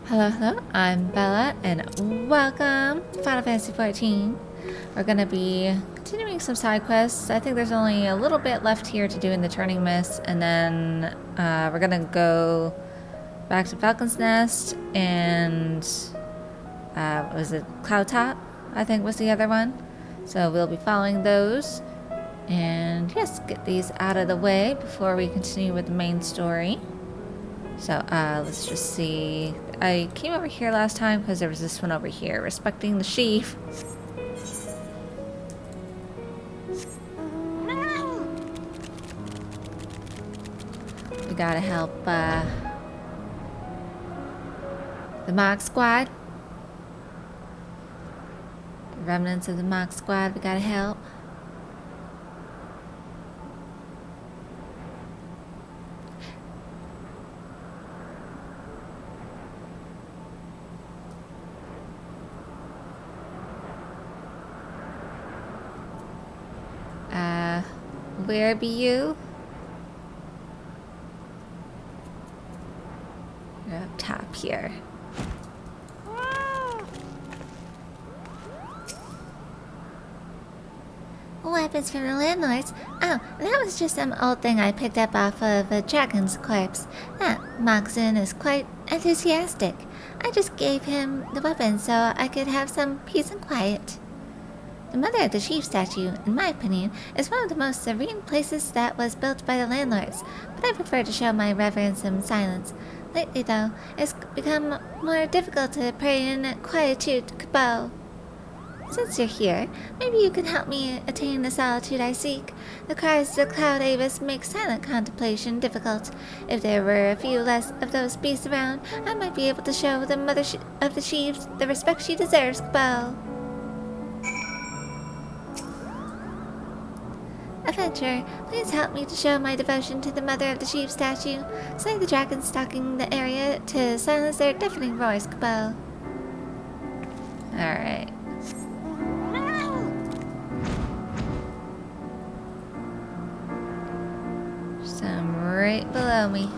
Hello, hello, I'm Bella, and welcome to Final Fantasy XIV. We're gonna be continuing some side quests. I think there's only a little bit left here to do in the Churning Mist, and then we're gonna go back to Falcon's Nest, and was it Cloud Top? I think was the other one. So we'll be following those, and yes, get these out of the way before we continue with the main story. So let's just see. I came over here last time because there was this one over here, respecting the sheep. We gotta help the mock squad. The remnants of the mock squad, we gotta help. Where be you? You're up top here. Weapons from the landlords? Oh, that was just some old thing I picked up off of a dragon's corpse. That Moxon is quite enthusiastic. I just gave him the weapon so I could have some peace and quiet. The Mother of the Chief statue, in my opinion, is one of the most serene places that was built by the landlords, but I prefer to show my reverence in silence. Lately, though, it's become more difficult to pray in quietude to Cabal. Since you're here, maybe you can help me attain the solitude I seek. The cries of the Cloud Avis make silent contemplation difficult. If there were a few less of those beasts around, I might be able to show the Mother of the Chief the respect she deserves, Cabal. Adventurer, please help me to show my devotion to the Mother of the Chief statue. Slay the dragons stalking the area to silence their deafening roars, Cabal. Alright. Some right below me.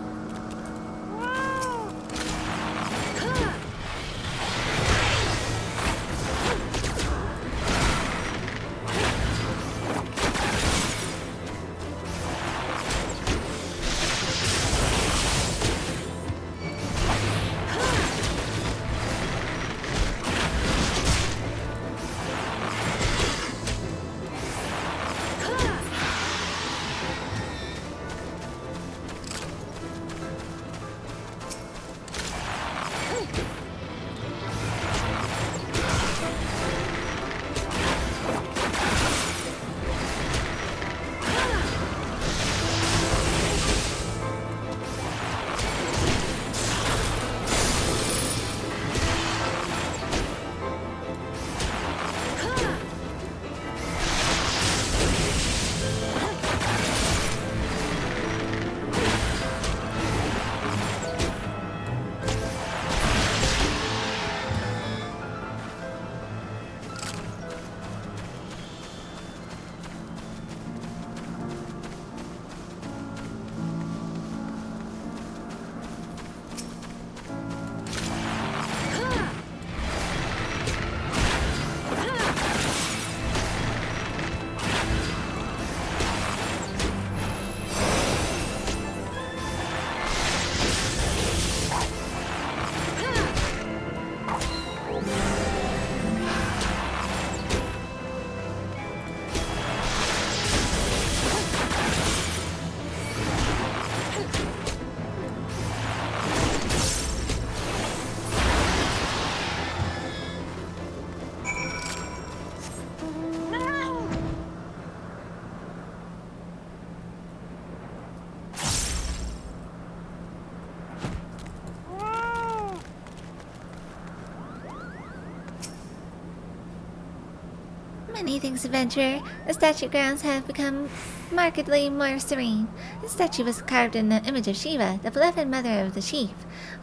Many things, adventurer. The statue grounds have become markedly more serene. The statue was carved in the image of Shiva, the beloved mother of the chief.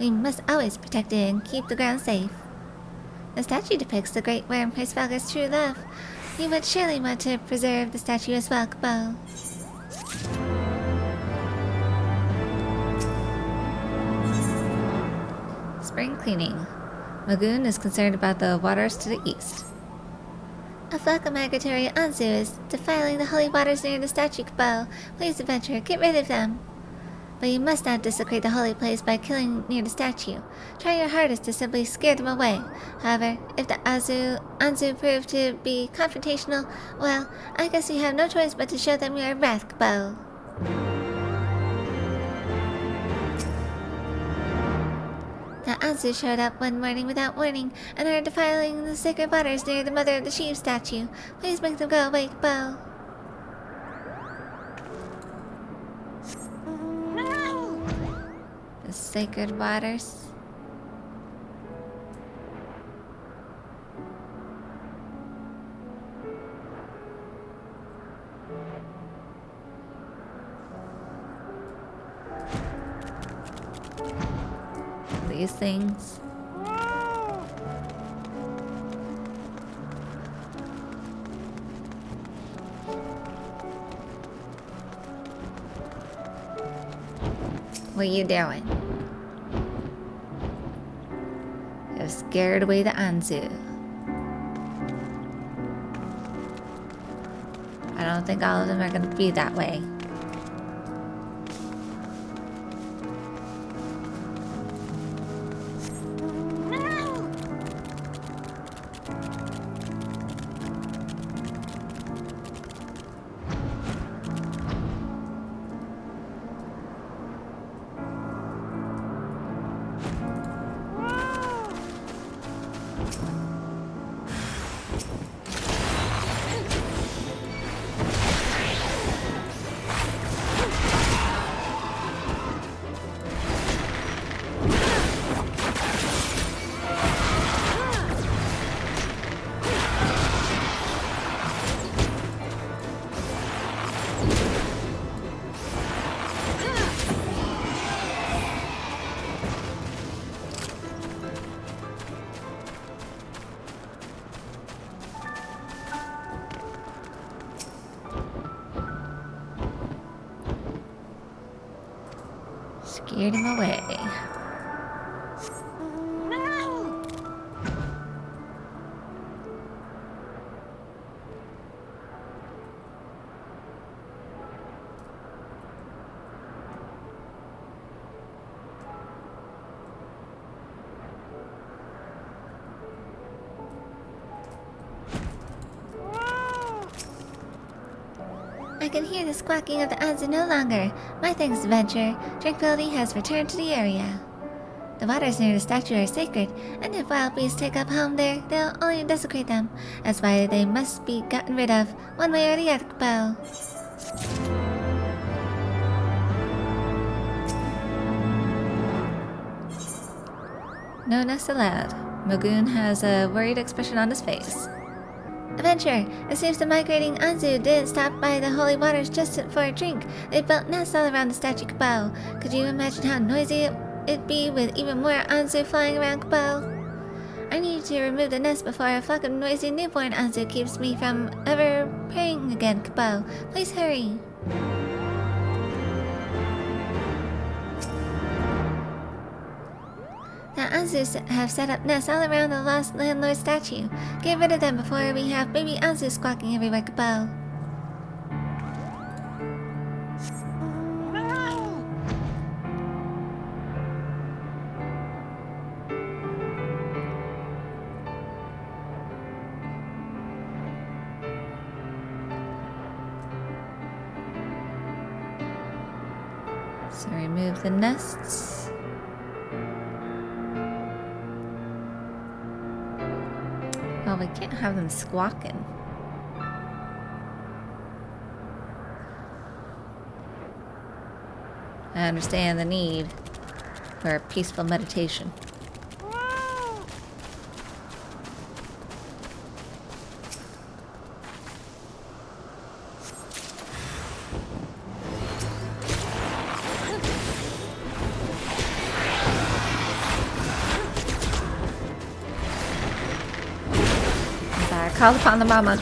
We must always protect it and keep the ground safe. The statue depicts the great worm Hrisvalga's true love. You would surely want to preserve the statue as well, Cabal. spring cleaning. Magoon is concerned about the waters to the east. A flock of migratory Anzu is defiling the holy waters near the statue Cabal. Please, adventurer, get rid of them. But you must not desecrate the holy place by killing near the statue. Try your hardest to simply scare them away. However, if the Anzu prove to be confrontational, well, I guess you have no choice but to show them your wrath, Cabal. The Anzu showed up one morning without warning and are defiling the sacred waters near the Mother of the Sheep statue. Please make them go away, Cabal. The sacred waters. These things. What are you doing? You've scared away the Anzu. I don't think all of them are going to be that way. Scared him away. I can hear the squawking of the Anzu no longer. My thanks, adventurer. Tranquility has returned to the area. The waters near the statue are sacred, and if wild beasts take up home there, they'll only desecrate them. That's why they must be gotten rid of, one way or the other, Bo. No nest allowed. Magoon has a worried expression on his face. Adventurer, it seems the migrating Anzu didn't stop by the holy waters just for a drink. They built nests all around the statue Cabal. Could you imagine how noisy it'd be with even more Anzu flying around Cabal? I need to remove the nest before a flock of noisy newborn Anzu keeps me from ever praying again, Cabal. Please hurry. The Anzus have set up nests all around the lost landlord statue. Get rid of them before we have baby Anzu squawking everywhere, Cabal. So remove the nests. Well, we can't have them squawking. I understand the need for a peaceful meditation. Call upon the mama.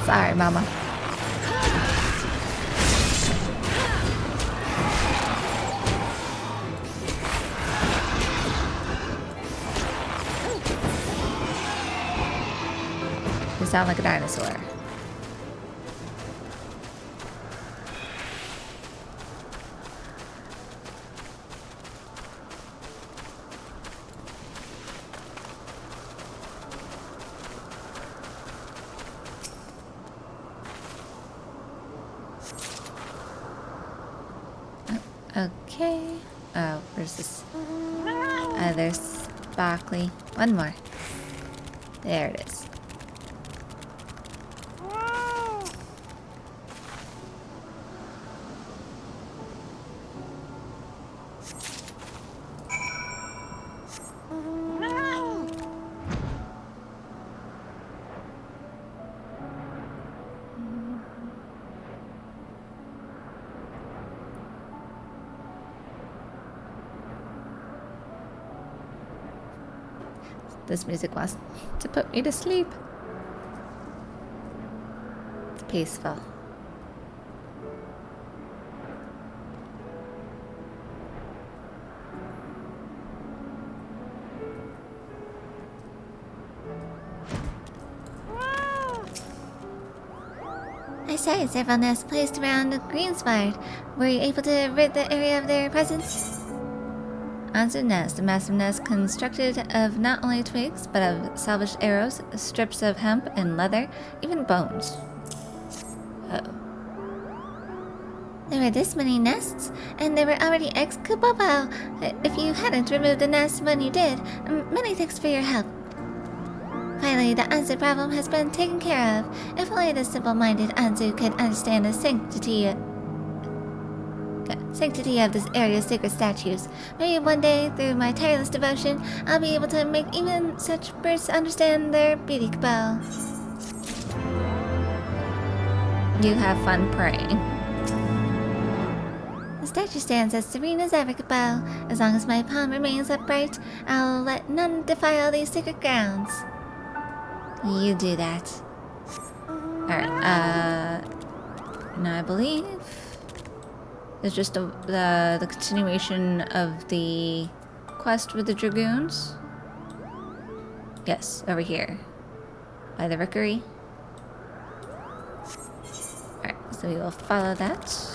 Sorry, mama. You sound like a dinosaur. Okay. Oh, where's this? There's Sparkly. One more. There it is. This music wants to put me to sleep. It's peaceful. I saw several nests placed around Greensward. Were you able to rid the area of their presence? Anzu nest, a massive nest constructed of not only twigs, but of salvaged arrows, strips of hemp and leather, even bones. Oh. There were this many nests, and there were already eggs. Kabobo! If you hadn't removed the nest when you did, many thanks for your help. Finally, the Anzu problem has been taken care of. If only the simple-minded Anzu could understand the sanctity of this area's sacred statues. Maybe one day, through my tireless devotion, I'll be able to make even such birds understand their beauty, Kabal. You have fun praying. The statue stands as serene as ever, Kabal. As long as my palm remains upright, I'll let none defile these sacred grounds. You do that. Alright, no, I believe it's just the continuation of the quest with the dragoons. Yes, over here. By the rookery. Alright, so we will follow that.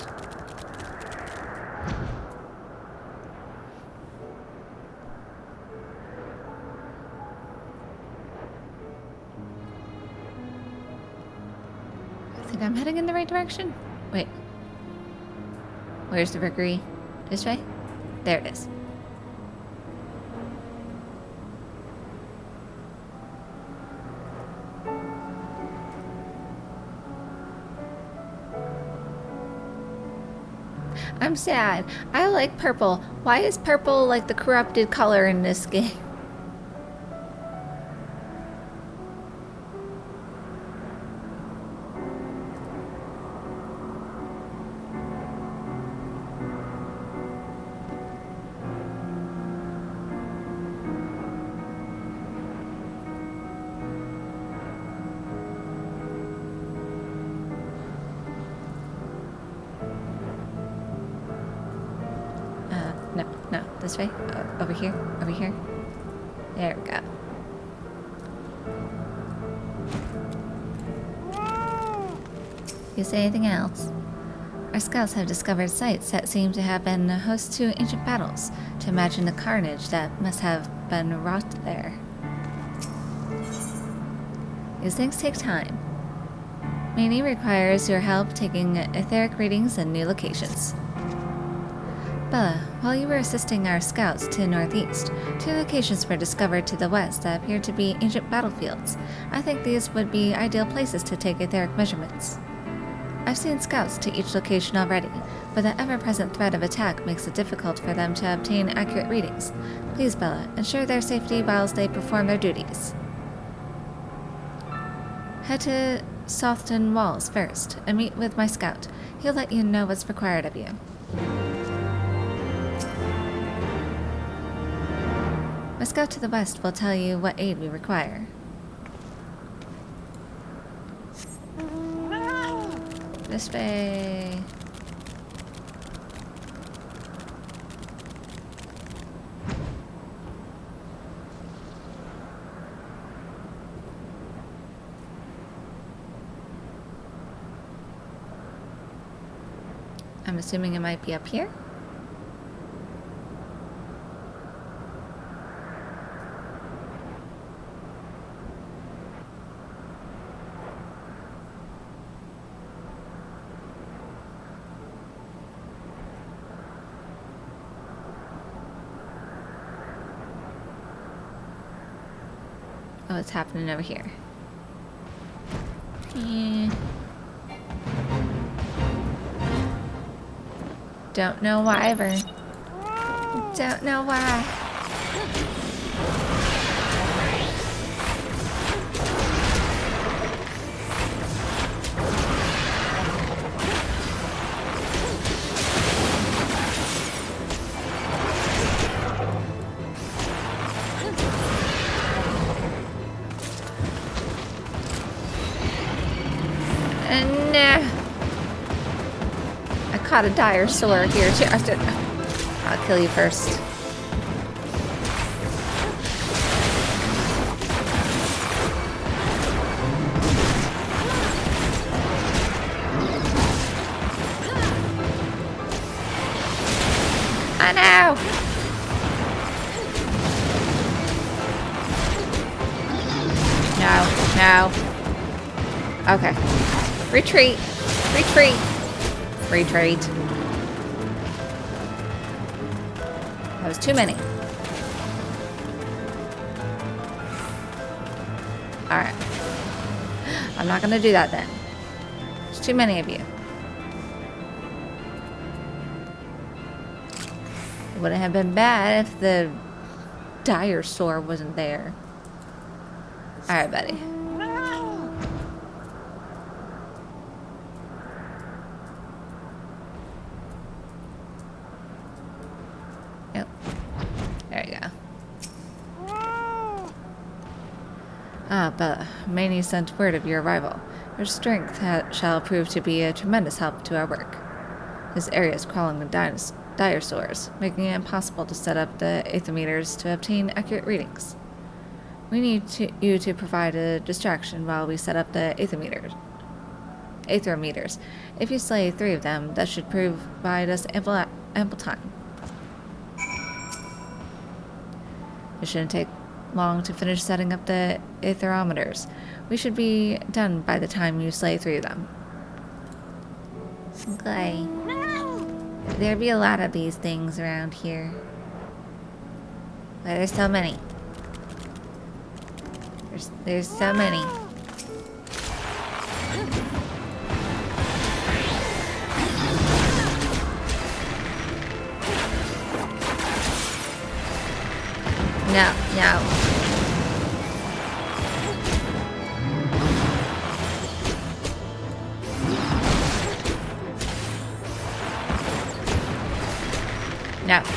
I think I'm heading in the right direction. Wait. Where's the rookery? This way? There it is. I'm sad. I like purple. Why is purple like the corrupted color in this game? No, this way. Over here. Over here. There we go. You say anything else? Our scouts have discovered sites that seem to have been host to ancient battles, to imagine the carnage that must have been wrought there. These things take time. Mainly requires your help taking etheric readings in new locations. Bella, while you were assisting our scouts to the northeast, 2 locations were discovered to the west that appear to be ancient battlefields. I think these would be ideal places to take etheric measurements. I've seen scouts to each location already, but the ever-present threat of attack makes it difficult for them to obtain accurate readings. Please, Bella, ensure their safety whilst they perform their duties. Head to Sothton Walls first, and meet with my scout. He'll let you know what's required of you. My scout to the west will tell you what aid we require. This way. I'm assuming it might be up here. Oh, it's happening over here. Yeah. Don't know why, Vern. Don't know why. And I caught a dire sore here too. I'll kill you first. I know. No. Okay. Retreat. Retreat. Retreat. That was too many. Alright. I'm not gonna do that then. There's too many of you. It wouldn't have been bad if the dire sore wasn't there. Alright, buddy. Yep. There you go. Ah, Bella. Manny sent word of your arrival. Your strength shall prove to be a tremendous help to our work. This area is crawling with dire sores, making it impossible to set up the aethermeters to obtain accurate readings. We need you to provide a distraction while we set up the aethermeters. If you slay 3 of them, that should provide us ample time. It shouldn't take long to finish setting up the aetherometers. We should be done by the time you slay 3 of them. Okay. There'd be a lot of these things around here. But there's so many. There's so many.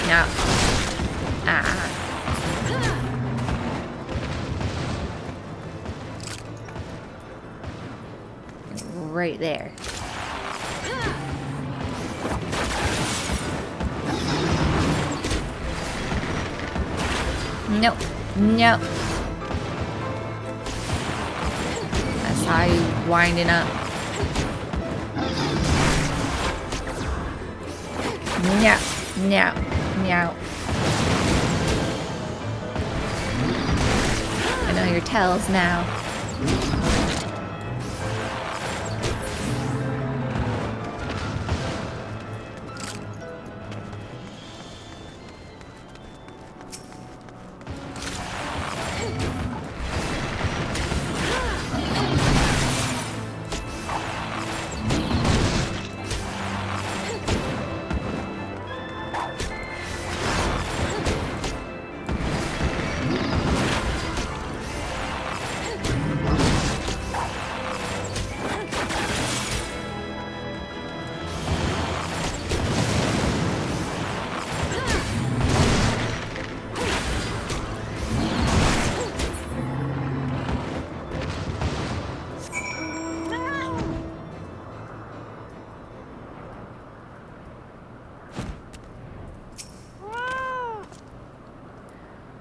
No. Ah. Right there. Nope. That's how you winding up. No. I know your tells now.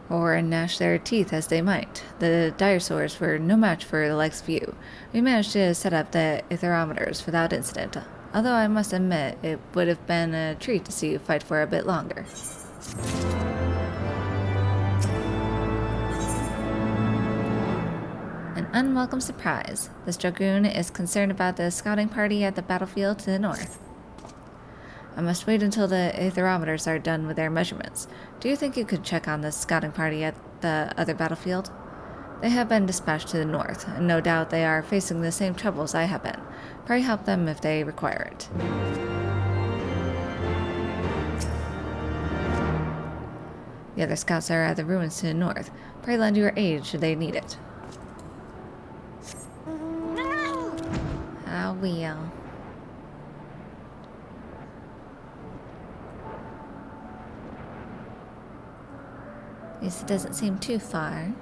Or gnash their teeth as they might. The dire sores were no match for the likes of you. We managed to set up the aetherometers without incident, although I must admit it would have been a treat to see you fight for a bit longer. An unwelcome surprise. This dragoon is concerned about the scouting party at the battlefield to the north. I must wait until the aetherometers are done with their measurements. Do you think you could check on the scouting party at the other battlefield? They have been dispatched to the north, and no doubt they are facing the same troubles I have been. Pray help them if they require it. The other scouts are at the ruins to the north. Pray lend your aid should they need it. I will. At least it doesn't seem too far.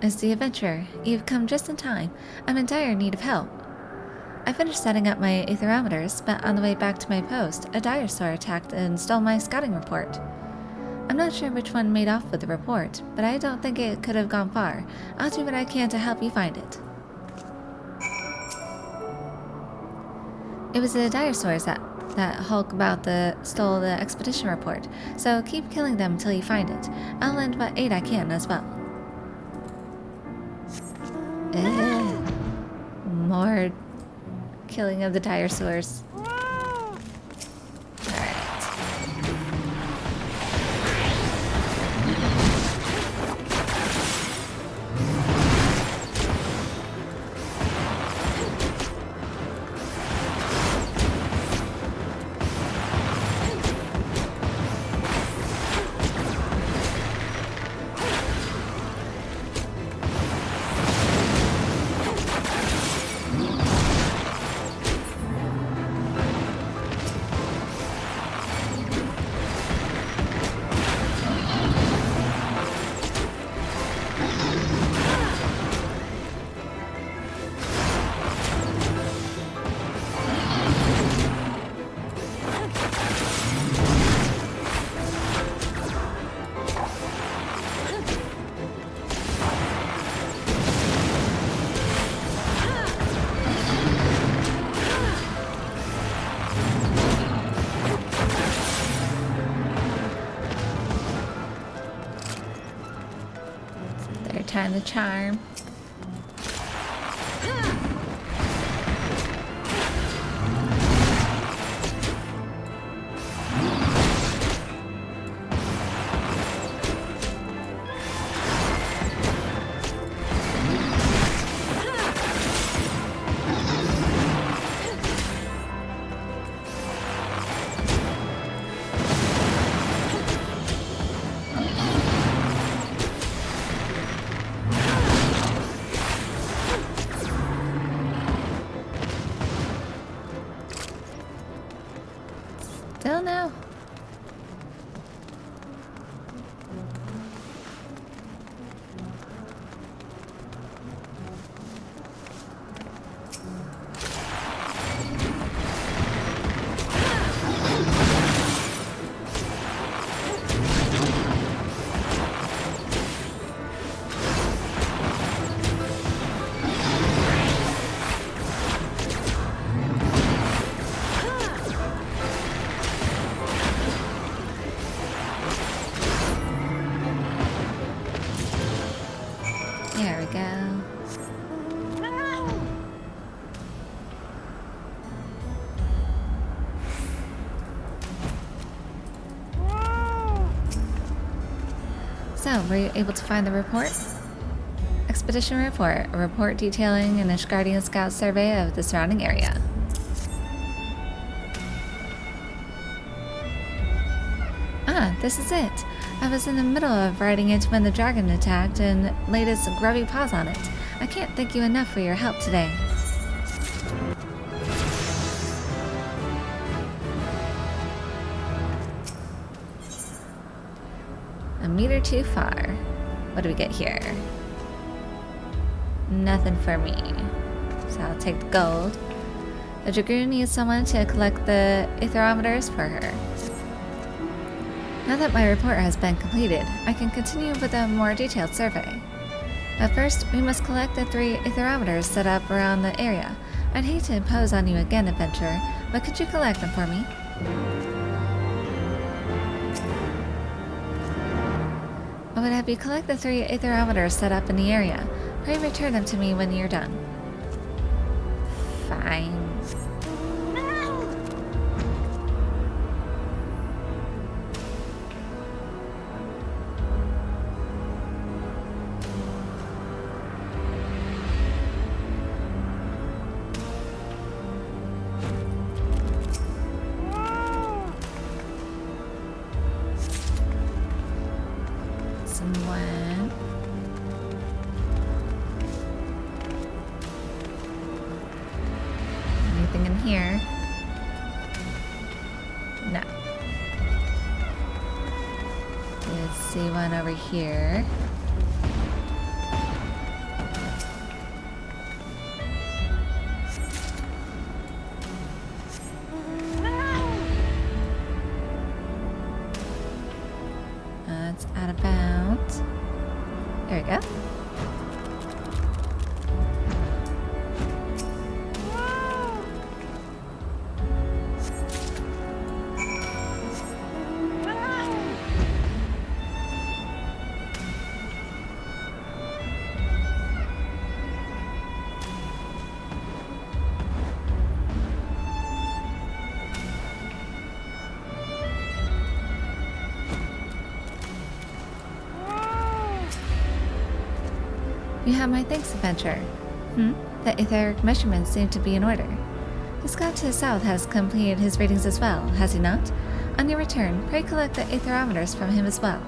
It's the adventurer. You've come just in time. I'm in dire need of help. I finished setting up my aetherometers, but on the way back to my post, a dinosaur attacked and stole my scouting report. I'm not sure which one made off with the report, but I don't think it could have gone far. I'll do what I can to help you find it. It was the dinosaurs that Hulk stole the expedition report, so keep killing them until you find it. I'll lend what aid I can as well. More killing of the dinosaurs. Time to charm. Still no. There we go. So, were you able to find the report? Expedition report. A report detailing an Ishgardian scout survey of the surrounding area. Ah, this is it. I was in the middle of writing it when the dragon attacked and laid its grubby paws on it. I can't thank you enough for your help today. A meter too far. What do we get here? Nothing for me. So I'll take the gold. The Dragoon needs someone to collect the aetherometers for her. Now that my report has been completed, I can continue with a more detailed survey. But first, we must collect the 3 aetherometers set up around the area. I'd hate to impose on you again, adventurer, but could you collect them for me? I would have you collect the 3 aetherometers set up in the area. Pray return them to me when you're done. Fine. Anything in here? No. Let's see one over here. It's out of bounds. There we go. You have my thanks, adventurer. The etheric measurements seem to be in order. The scout to the south has completed his readings as well, has he not? On your return, pray collect the aetherometers from him as well.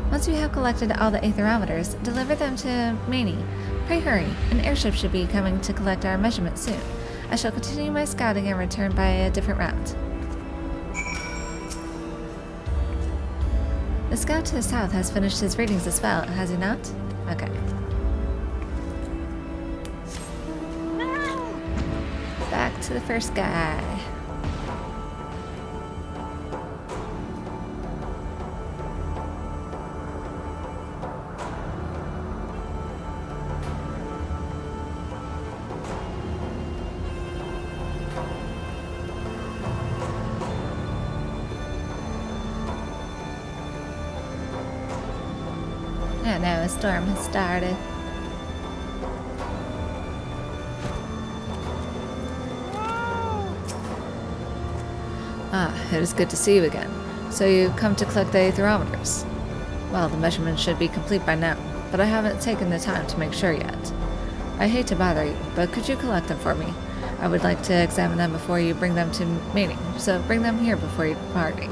Once you have collected all the aetherometers, deliver them to Maney. Pray hurry, an airship should be coming to collect our measurements soon. I shall continue my scouting and return by a different route. The scout to the south has finished his readings as well, has he not? Okay. Back to the first guy. Oh no, a storm has started. It is good to see you again. So you've come to collect the aetherometers. Well, the measurements should be complete by now, but I haven't taken the time to make sure yet. I hate to bother you, but could you collect them for me? I would like to examine them before you bring them to Maney, so bring them here before you departing.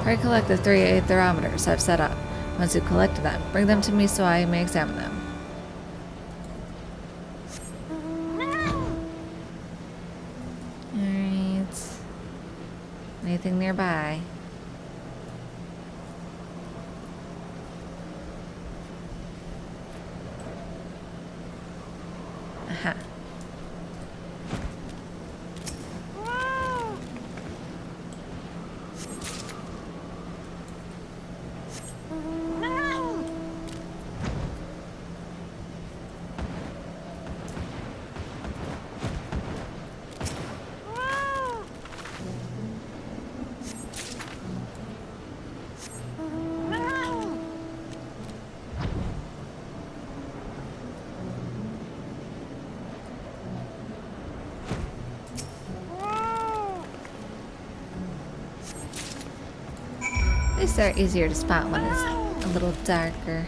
Pray collect the 3 aetherometers I've set up. Once you've collected them, bring them to me so I may examine them. Anything nearby? Aha. At least they're easier to spot when it's a little darker.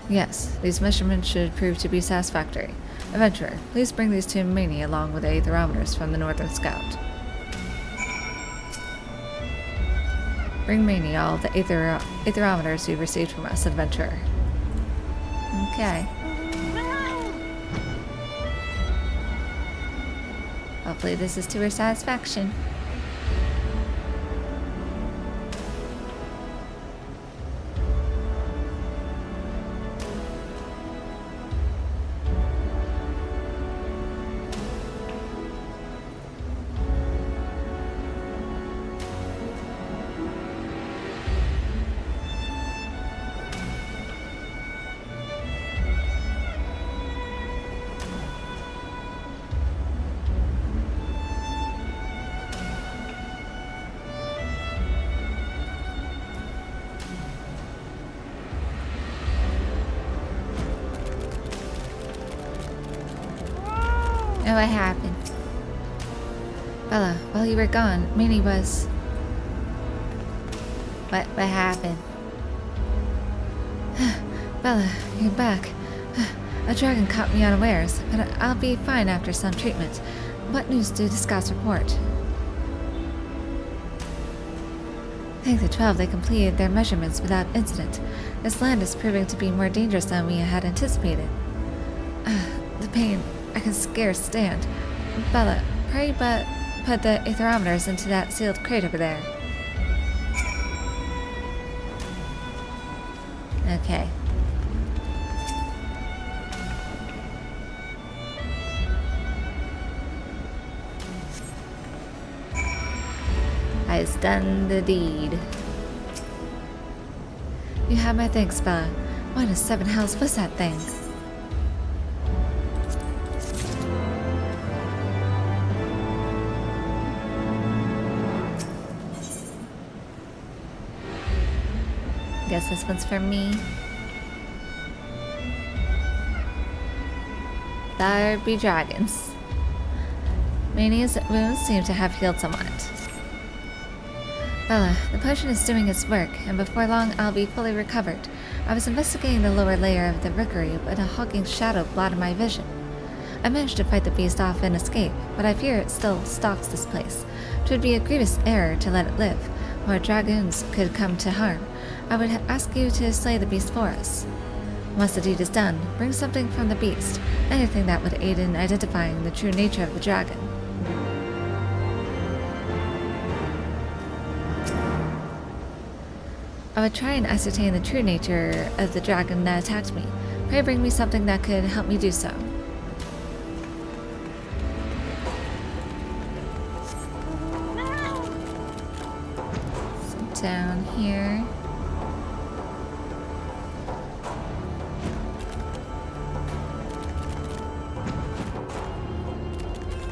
Yes, these measurements should prove to be satisfactory. Adventurer, please bring these to Maney along with the aetherometers from the Northern Scout. Bring Maney all the aetherometers you received from us, adventurer. Okay. Hopefully this is to her satisfaction. Oh, what happened? Bella, while you were gone, Minnie was... What happened? Bella, you're back. A dragon caught me unawares, but I'll be fine after some treatment. What news do the scouts report? Thank the 12, they completed their measurements without incident. This land is proving to be more dangerous than we had anticipated. The pain, I can scarce stand. Bella, pray but put the aetherometers into that sealed crate over there. Okay. I've done the deed. You have my thanks, Bella. What in 7 hells was that thing? Guess this one's for me. There be dragons. Mania's wounds seem to have healed somewhat. Bella, the potion is doing its work, and before long I'll be fully recovered. I was investigating the lower layer of the rookery, but a hulking shadow blotted my vision. I managed to fight the beast off and escape, but I fear it still stalks this place. 'Twould be a grievous error to let it live, or dragoons could come to harm. I would ask you to slay the beast for us. Once the deed is done, bring something from the beast, anything that would aid in identifying the true nature of the dragon. I would try and ascertain the true nature of the dragon that attacked me. Pray bring me something that could help me do so. So down here.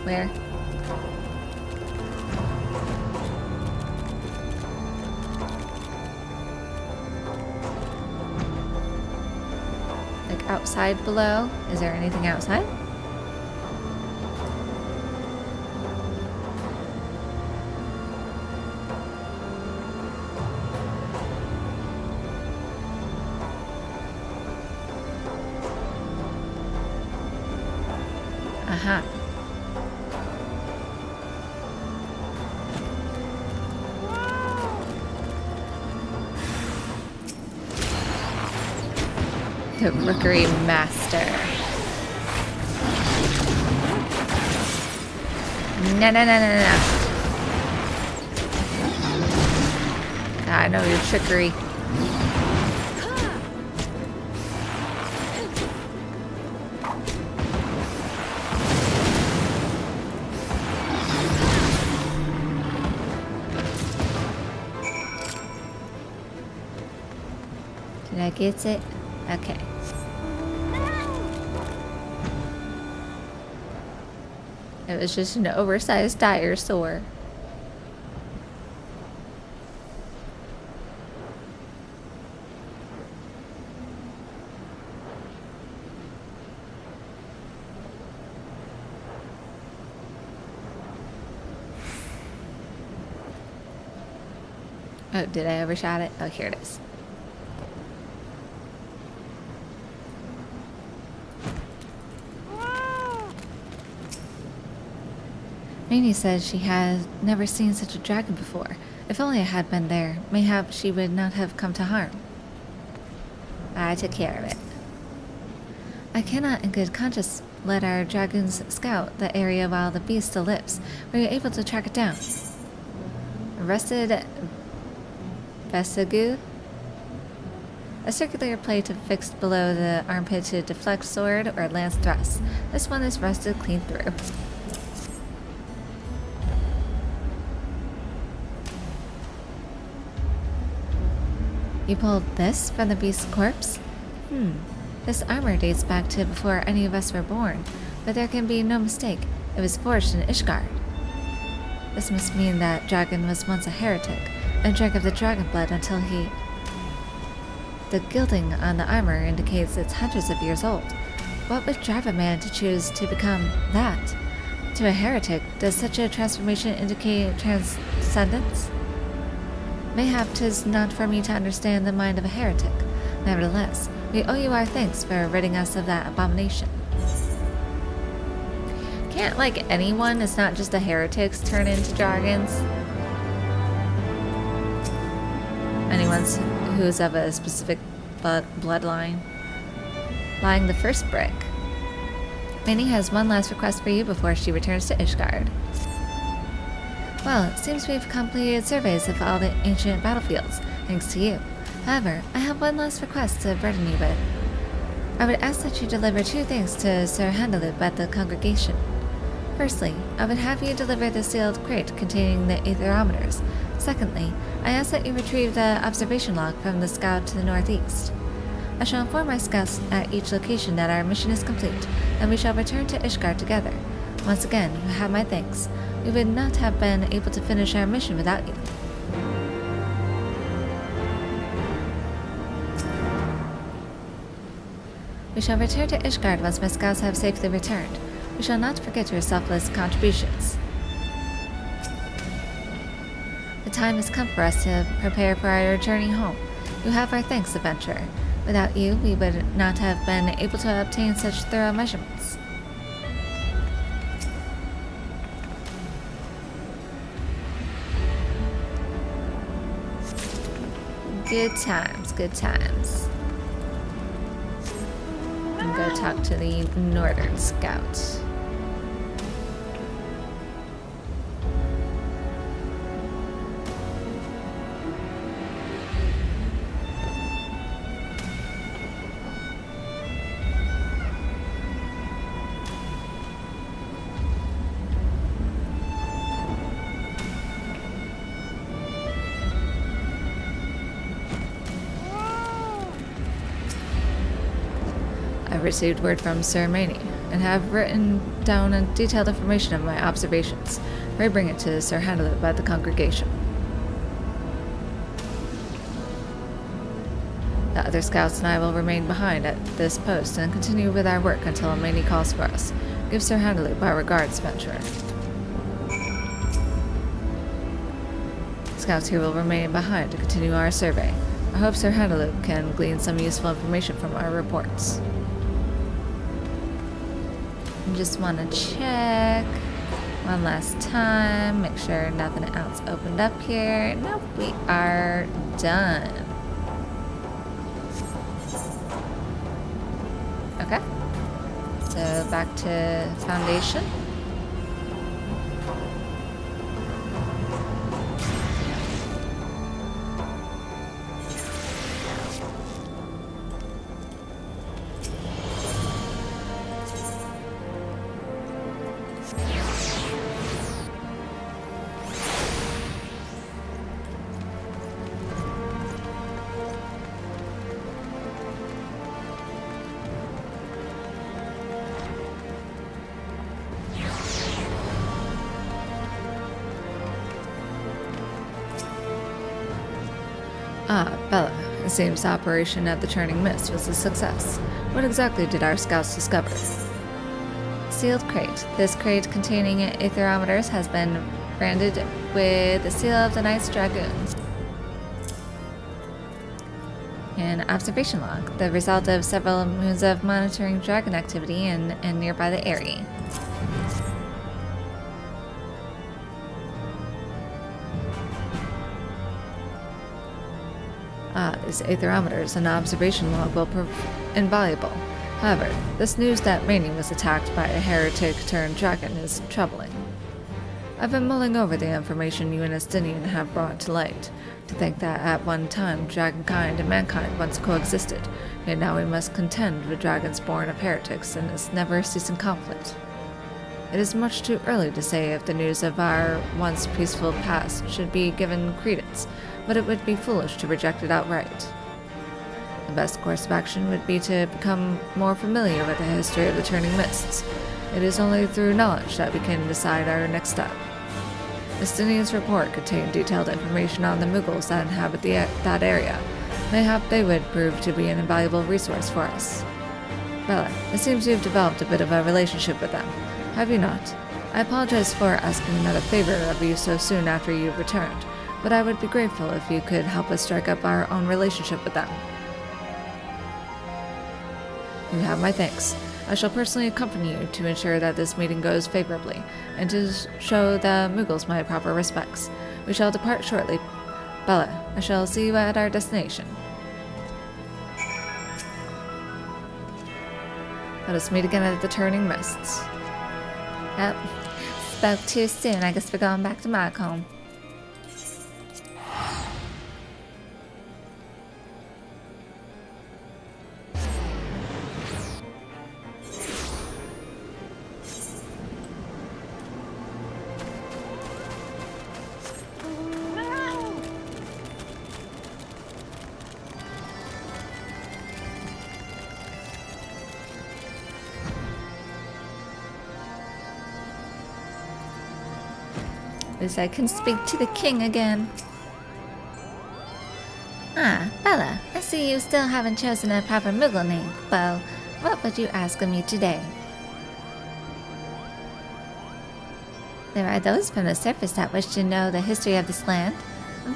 Where? Like outside below? Is there anything outside? Aha. The Rookery Master. No. I know your trickery. Did I get it? Okay. It was just an oversized dinosaur. Oh, did I overshot it? Oh, here it is. Minnie says she has never seen such a dragon before. If only I had been there, mayhap she would not have come to harm. I took care of it. I cannot in good conscience let our dragoons scout the area while the beast still lives. Were you able to track it down? Rusted Besigu? A circular plate fixed below the armpit to deflect sword or lance thrusts. This one is rusted clean through. You pulled this from the beast's corpse? This armor dates back to before any of us were born, but there can be no mistake. It was forged in Ishgard. This must mean that dragon was once a heretic, and drank of the dragon blood until he... The gilding on the armor indicates it's hundreds of years old. What would drive a man to choose to become that? To a heretic, does such a transformation indicate transcendence? Mayhap 'tis not for me to understand the mind of a heretic. Nevertheless, we owe you our thanks for ridding us of that abomination. Can't, like, anyone, it's not just the heretics, turn into dragons? Anyone who's of a specific bloodline. Lying the first brick. Minnie has one last request for you before she returns to Ishgard. Well, it seems we've completed surveys of all the ancient battlefields, thanks to you. However, I have one last request to burden you with. I would ask that you deliver 2 things to Sir Handaloop at the congregation. Firstly, I would have you deliver the sealed crate containing the aetherometers. Secondly, I ask that you retrieve the observation log from the scout to the northeast. I shall inform my scouts at each location that our mission is complete, and we shall return to Ishgard together. Once again, you have my thanks. We would not have been able to finish our mission without you. We shall return to Ishgard once my scouts have safely returned. We shall not forget your selfless contributions. The time has come for us to prepare for our journey home. You have our thanks, adventurer. Without you, we would not have been able to obtain such thorough measurements. Good times, good times. And go talk to the northern scout. I received word from Sir Maney, and have written down a detailed information of my observations. I bring it to Sir Handaloop at the congregation. The other scouts and I will remain behind at this post and continue with our work until Maney calls for us. Give Sir Handaloop our regards, adventurer. Scouts here will remain behind to continue our survey. I hope Sir Handaloop can glean some useful information from our reports. Just want to check one last time, make sure nothing else opened up here. Nope, we are done. Okay, so back to Foundation. Ah, Bella. It seems the operation at the Churning Mist was a success. What exactly did our scouts discover? Sealed crate. This crate containing aetherometers has been branded with the seal of the Knight's Dragoon. An observation log, the result of several moons of monitoring dragon activity in and nearby the area. These aetherometers and observation log will prove invaluable. However, this news that Rainey was attacked by a heretic-turned-dragon is troubling. I've been mulling over the information you and Estinian have brought to light, to think that at one time dragonkind and mankind once coexisted, yet now we must contend with dragons born of heretics in this never-ceasing conflict. It is much too early to say if the news of our once peaceful past should be given credence, but it would be foolish to reject it outright. The best course of action would be to become more familiar with the history of the Churning Mists. It is only through knowledge that we can decide our next step. Estinian's report contained detailed information on the Mughals that inhabit that area. Mayhap they would prove to be an invaluable resource for us. Bella, it seems you've developed a bit of a relationship with them, have you not? I apologize for asking another favor of you so soon after you've returned, but I would be grateful if you could help us strike up our own relationship with them. You have my thanks. I shall personally accompany you to ensure that this meeting goes favorably, and to show the Mughals my proper respects. We shall depart shortly. Bella, I shall see you at our destination. Let us meet again at the Churning Mists. Yep. Spoke too soon. I guess we're going back to Macomb. At least I can speak to the king again. Ah, Bella, I see you still haven't chosen a proper Muggle name. Well, what would you ask of me today? There are those from the surface that wish to know the history of this land.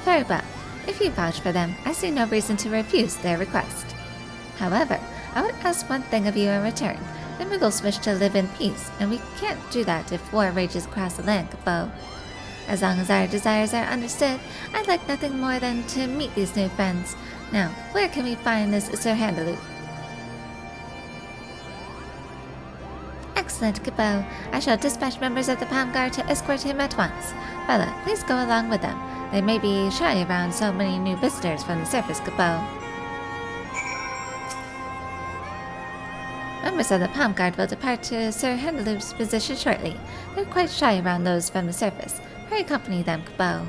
Very well. If you vouch for them, I see no reason to refuse their request. However, I would ask one thing of you in return. The Muggles wish to live in peace, and we can't do that if war rages across the land, Capo. As long as our desires are understood, I'd like nothing more than to meet these new friends. Now, where can we find this Sir Handaloop? Excellent, Capo. I shall dispatch members of the Palm Guard to escort him at once. Bella, please go along with them. They may be shy around so many new visitors from the surface, Capo. Members of the Palm Guard will depart to Sir Handaloop's position shortly. They're quite shy around those from the surface. Hurry, accompany them, Capo.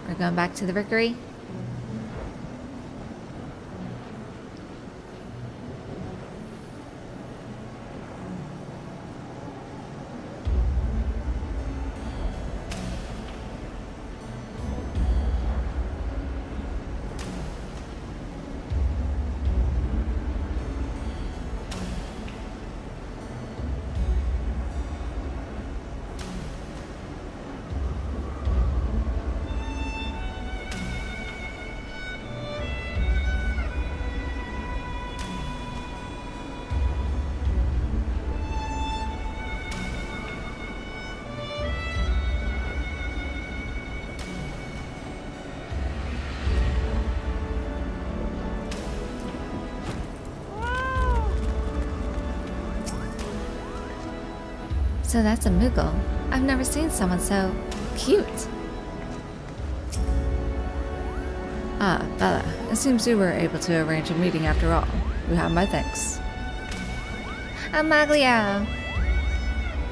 We're going back to the Rickery. So that's a Moogle. I've never seen someone so cute. Ah, Bella, it seems you were able to arrange a meeting after all. You have my thanks. Amaglio!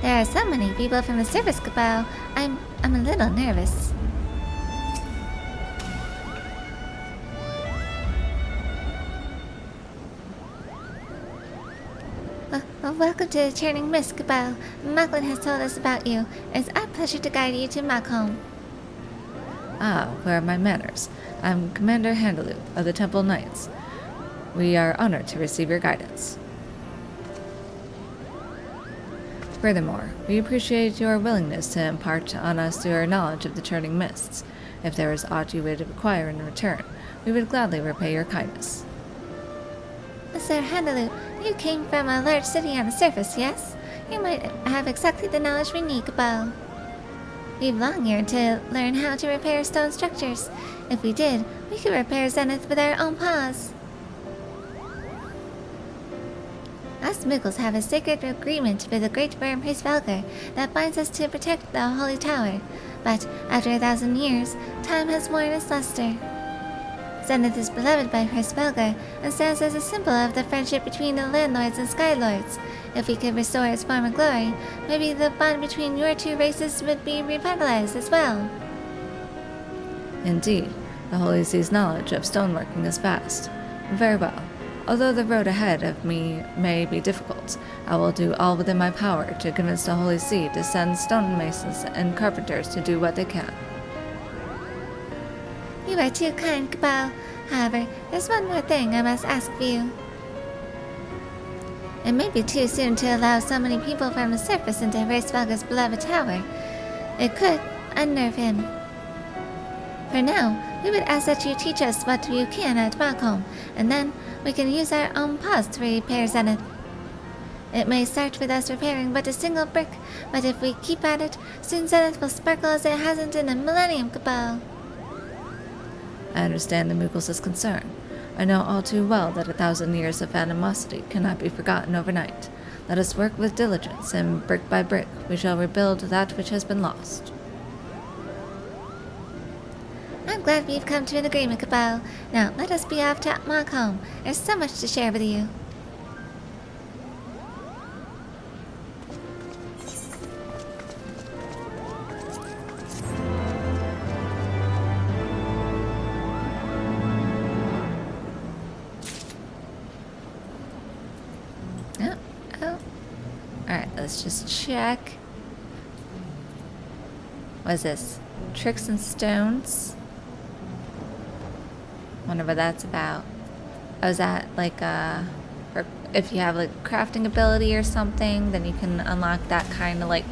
There are so many people from the service, Capo. I'm a little nervous. Well, welcome to Churning Mist, Capo. Macklin has told us about you. It's our pleasure to guide you to Macomb. Ah, where are my manners? I'm Commander Handaloop of the Temple Knights. We are honored to receive your guidance. Furthermore, we appreciate your willingness to impart on us your knowledge of the Churning Mists. If there is aught you would require in return, we would gladly repay your kindness. Sir Handalu, you came from a large city on the surface, yes? You might have exactly the knowledge we need, Cabal. We've long yearned to learn how to repair stone structures. If we did, we could repair Zenith with our own paws. Us Muggles have a sacred agreement with the great worm Priest Valgar that binds us to protect the Holy Tower, but after 1,000 years, time has worn its luster. Zenith is beloved by Priest Valgar and stands as a symbol of the friendship between the Landlords and Skylords. If we could restore its former glory, maybe the bond between your two races would be revitalized as well. Indeed, the Holy See's knowledge of stoneworking is vast. Very well. Although the road ahead of me may be difficult, I will do all within my power to convince the Holy See to send stonemasons and carpenters to do what they can. You are too kind, Cabal. However, there's one more thing I must ask of you. It may be too soon to allow so many people from the surface into Valgar's beloved tower. It could unnerve him. For now, we would ask that you teach us what you can at Malcolm, and then we can use our own paws to repair Zenith. It may start with us repairing but a single brick, but if we keep at it, soon Zenith will sparkle as it hasn't in a millennium, Cabal. I understand the Muggles' concern. I know all too well that 1,000 years of animosity cannot be forgotten overnight. Let us work with diligence, and brick by brick we shall rebuild that which has been lost. I'm glad we've come to an agreement, Cabal. Now let us be off to Malcolm. There's so much to share with you. Alright, let's just check. What is this? Tricks and stones? Wonder what that's about. Oh, is that like or if you have like crafting ability or something, then you can unlock that kind of like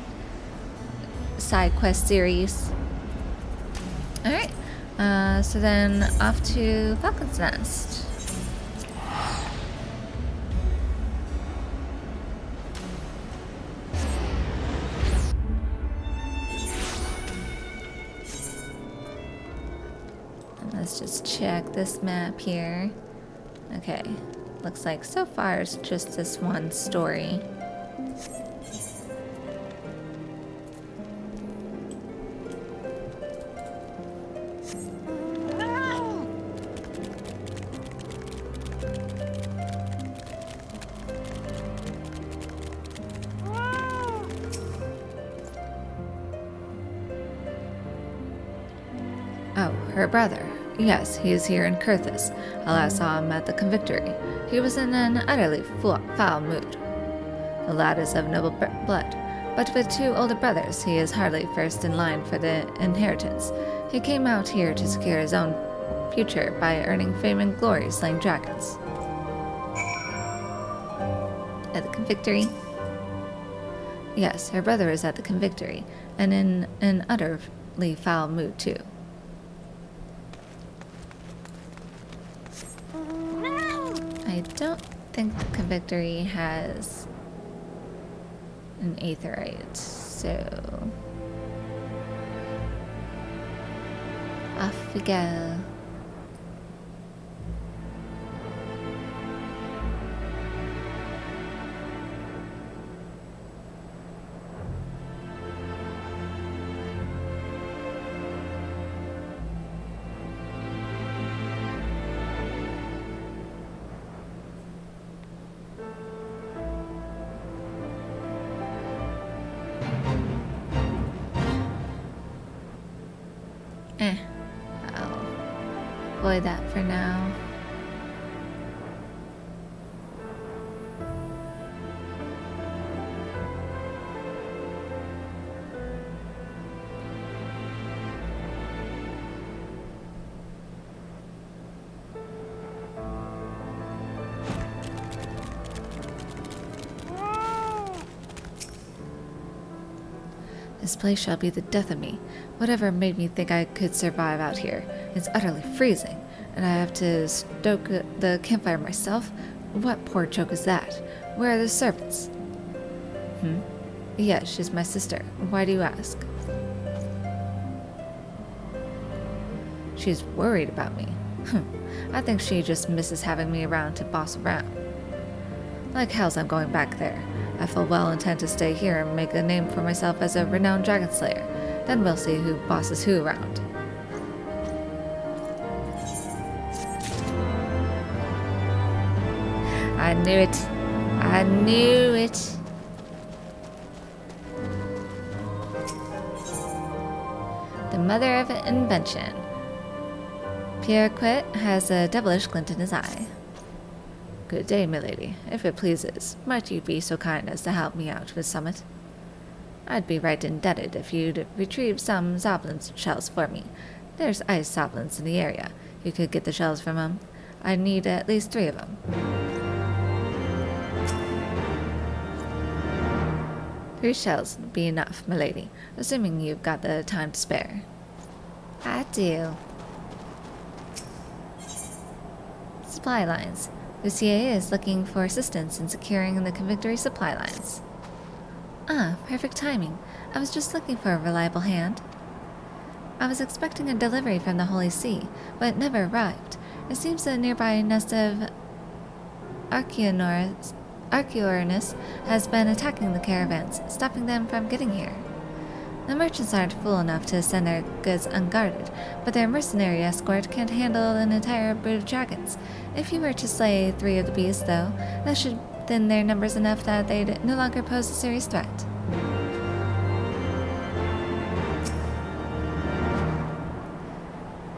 side quest series. Alright, so then off to Falcon's Nest. Let's just check this map here. Okay, looks like so far it's just this one story. Oh, her brother. Yes, he is here in Coerthas. I last saw him at the Convictory. He was in an utterly foul mood. The lad is of noble blood, but with 2 older brothers, he is hardly first in line for the inheritance. He came out here to secure his own future by earning fame and glory slaying dragons. At the Convictory? Yes, her brother is at the Convictory, and in an utterly foul mood too. I don't think the Convictory has an aetheryte, so off we go. I'll avoid that for now. This place shall be the death of me. Whatever made me think I could survive out here? It's utterly freezing, and I have to stoke the campfire myself. What poor joke is that? Where are the servants? Yes, she's my sister. Why do you ask? She's worried about me. I think she just misses having me around to boss around. Like hells I'm going back there. I full well intend to stay here and make a name for myself as a renowned dragon slayer. Then we'll see who bosses who around. I knew it. I knew it. The mother of invention. Pierre Quet has a devilish glint in his eye. Good day, milady. If it pleases, might you be so kind as to help me out with summit? I'd be right indebted if you'd retrieve some Zoblins shells for me. There's ice Zoblins in the area. You could get the shells from them. I need at least 3 of them. 3 shells would be enough, milady, assuming you've got the time to spare. I do. Supply lines. Lucier is looking for assistance in securing the convictory supply lines. Ah, perfect timing. I was just looking for a reliable hand. I was expecting a delivery from the Holy See, but it never arrived. It seems a nearby nest of Archeornis has been attacking the caravans, stopping them from getting here. The merchants aren't fool enough to send their goods unguarded, but their mercenary escort can't handle an entire brood of dragons. If you were to slay 3 of the beasts, though, that should thin their numbers enough that they'd no longer pose a serious threat.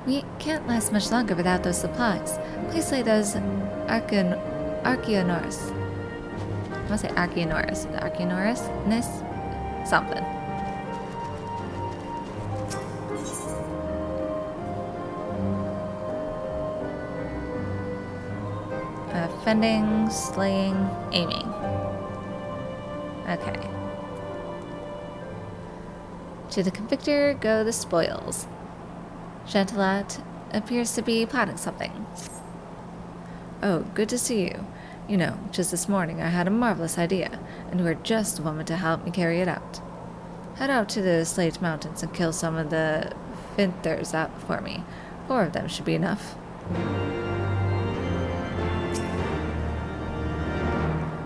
We can't last much longer without those supplies. Please slay those Archeonors. I want to say Archeonors. Archeonoris? Something. Fending, slaying, aiming. Okay. To the convictor go the spoils. Chantelat appears to be plotting something. Oh, good to see you. You know, just this morning I had a marvelous idea, and you were just the woman to help me carry it out. Head out to the Slate Mountains and kill some of the Finthers out for me. 4 of them should be enough.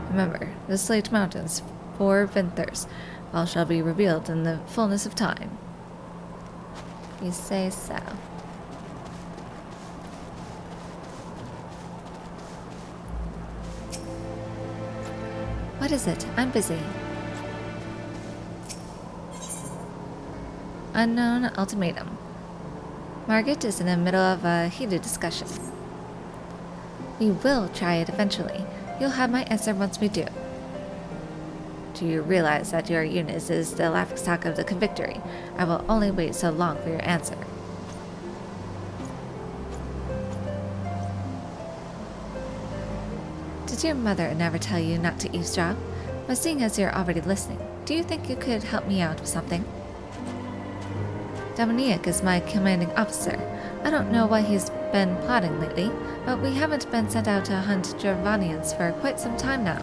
Remember, the Slate Mountains, 4 Vinthers. All shall be revealed in the fullness of time. You say so. What is it? I'm busy. Unknown ultimatum. Margaret is in the middle of a heated discussion. We will try it eventually. You'll have my answer once we do. Do you realize that your Eunice is the laughingstock of the convictory? I will only wait so long for your answer. Did your mother never tell you not to eavesdrop? But seeing as you're already listening, do you think you could help me out with something? Dominic is my commanding officer. I don't know what he's been plotting lately, but we haven't been sent out to hunt Gervanians for quite some time now.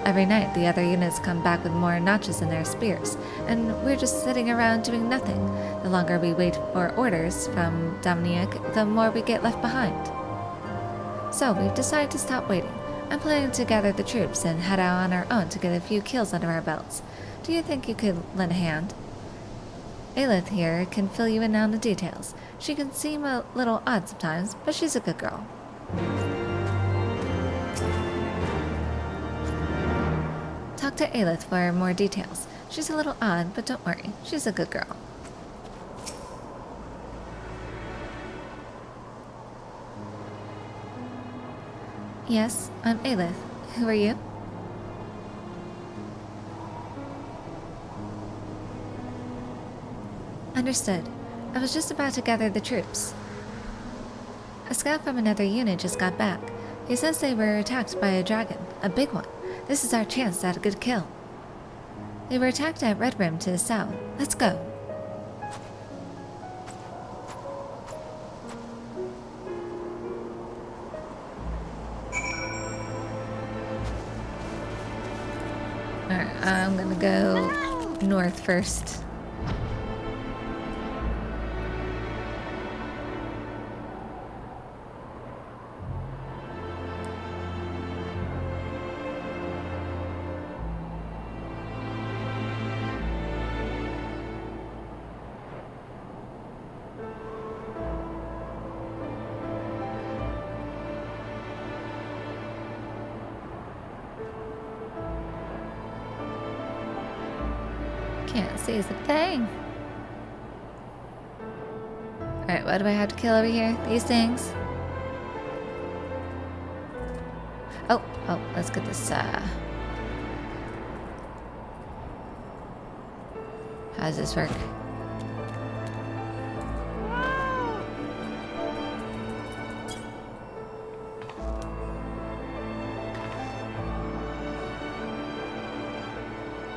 Every night the other units come back with more notches in their spears, and we're just sitting around doing nothing. The longer we wait for orders from Dominic, the more we get left behind. So we've decided to stop waiting. I'm planning to gather the troops and head out on our own to get a few kills under our belts. Do you think you could lend a hand? Aelith here can fill you in on the details. She can seem a little odd sometimes, but she's a good girl. Talk to Aelith for more details. She's a little odd, but don't worry, she's a good girl. Yes, I'm Aelith. Who are you? Understood. I was just about to gather the troops. A scout from another unit just got back. He says they were attacked by a dragon, a big one. This is our chance at a good kill. They were attacked at Red Rim to the south. Let's go. I'm gonna go north first. Can't see a thing. Alright, what do I have to kill over here? These things? Oh, let's get this, how does this work?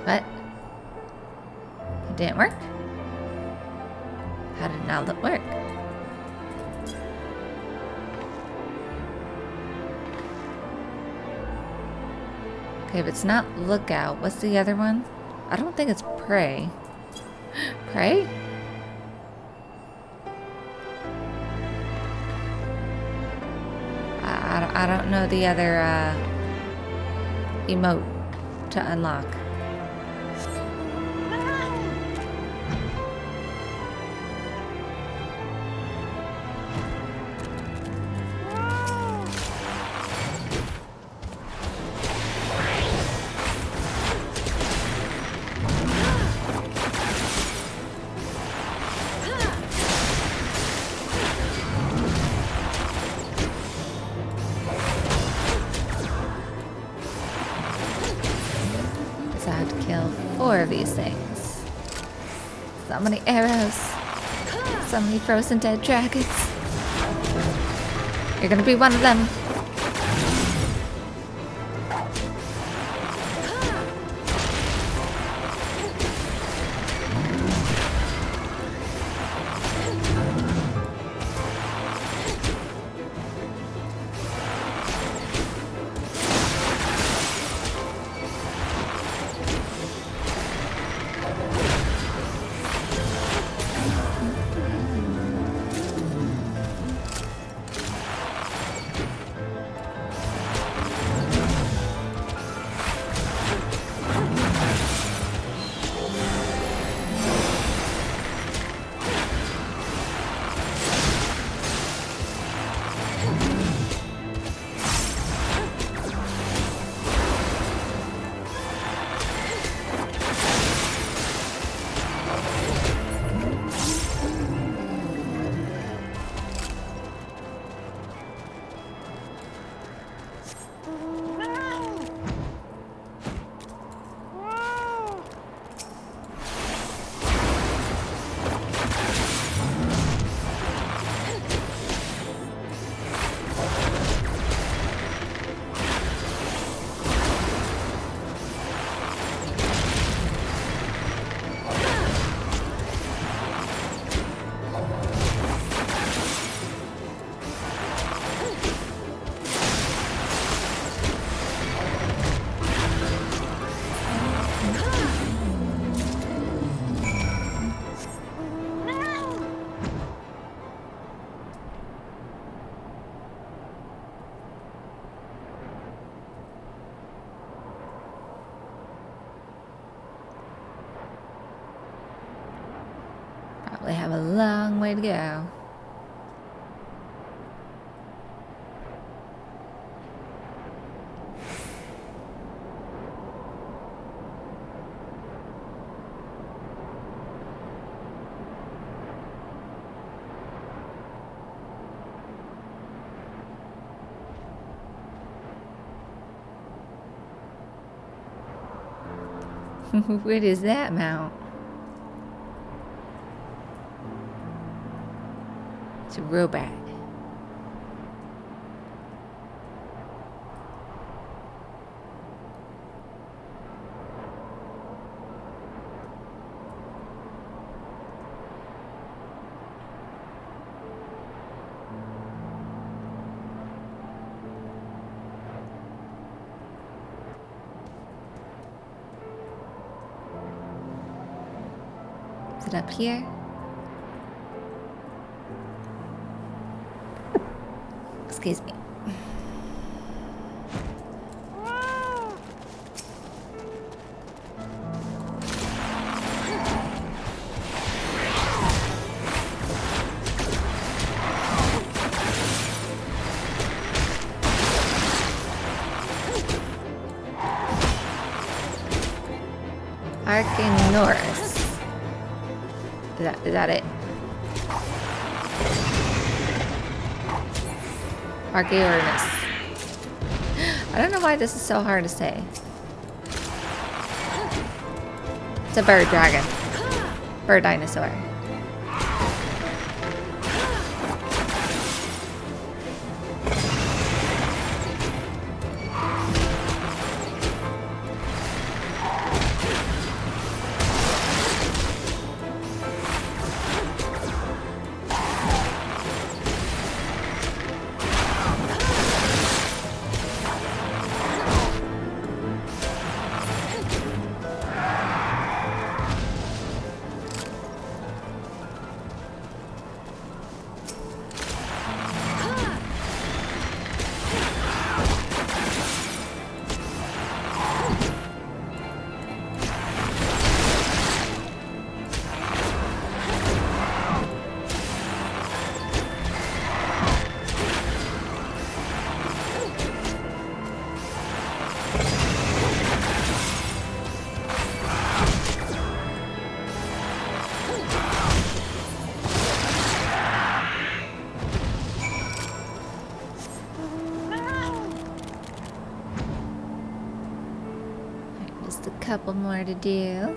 What? It didn't work? How did it not work? Okay, if it's not lookout, what's the other one? I don't think it's prey. Prey? I don't know the other emote to unlock. I have to kill 4 of these things. So many arrows. So many frozen dead dragons. You're gonna be one of them. Probably have a long way to go. What is that mount? It's a robot. it up here. Excuse me. Archinoris. Is that it? Archaeornis. I don't know why this is so hard to say. It's a bird dragon. Bird dinosaur. Couple more to do.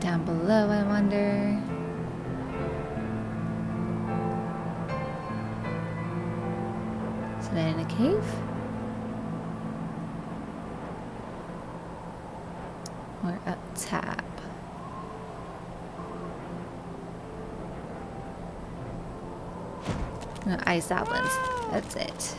Down below, I wonder. Is it in a cave? Or up top? No, ice outlets. That's it.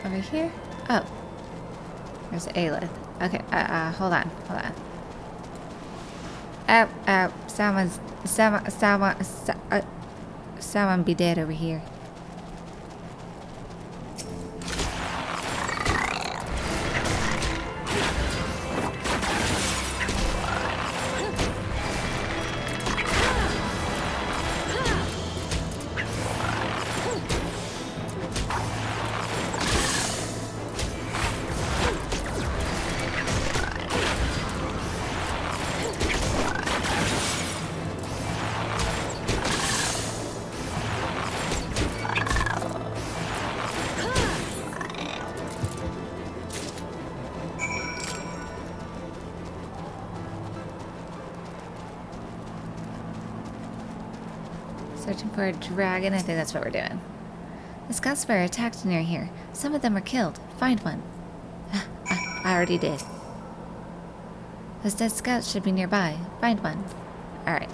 Over here? Oh. There's Aelith. Okay, hold on. Someone be dead over here. Searching for a dragon? I think that's what we're doing. The scouts were attacked near here. Some of them were killed. Find one. I already did. Those dead scouts should be nearby. Find one. Alright.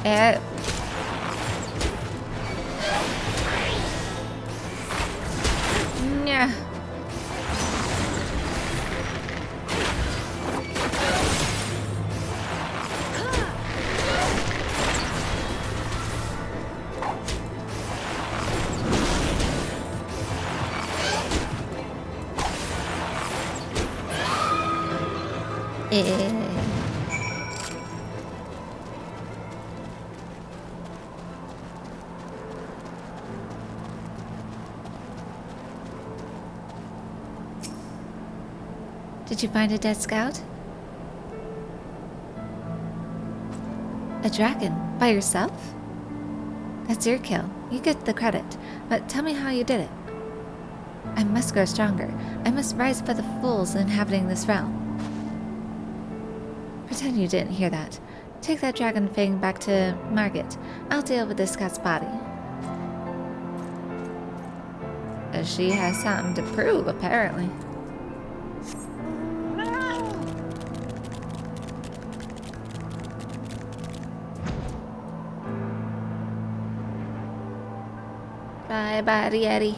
Eh. Yeah. Did you find a dead scout? A dragon? By yourself? That's your kill. You get the credit. But tell me how you did it. I must grow stronger. I must rise above the fools inhabiting this realm. Pretend you didn't hear that. Take that dragon fang back to Margit. I'll deal with this scout's body. She has something to prove, apparently. Bye, Yeti.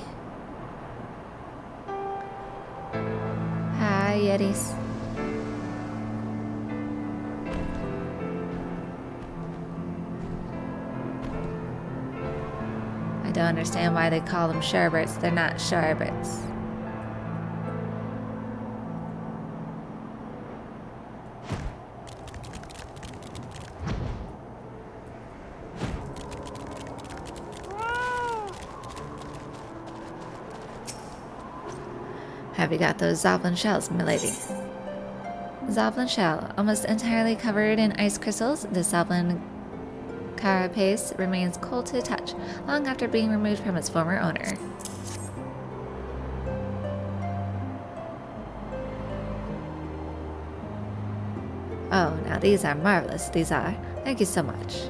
Hi, Yetis. I don't understand why they call them sherbets. They're not sherbets. Have you got those Zoblin shells, milady? Zoblin shell, almost entirely covered in ice crystals, the Zoblin carapace remains cold to the touch, long after being removed from its former owner. Oh, now these are marvelous, these are. Thank you so much.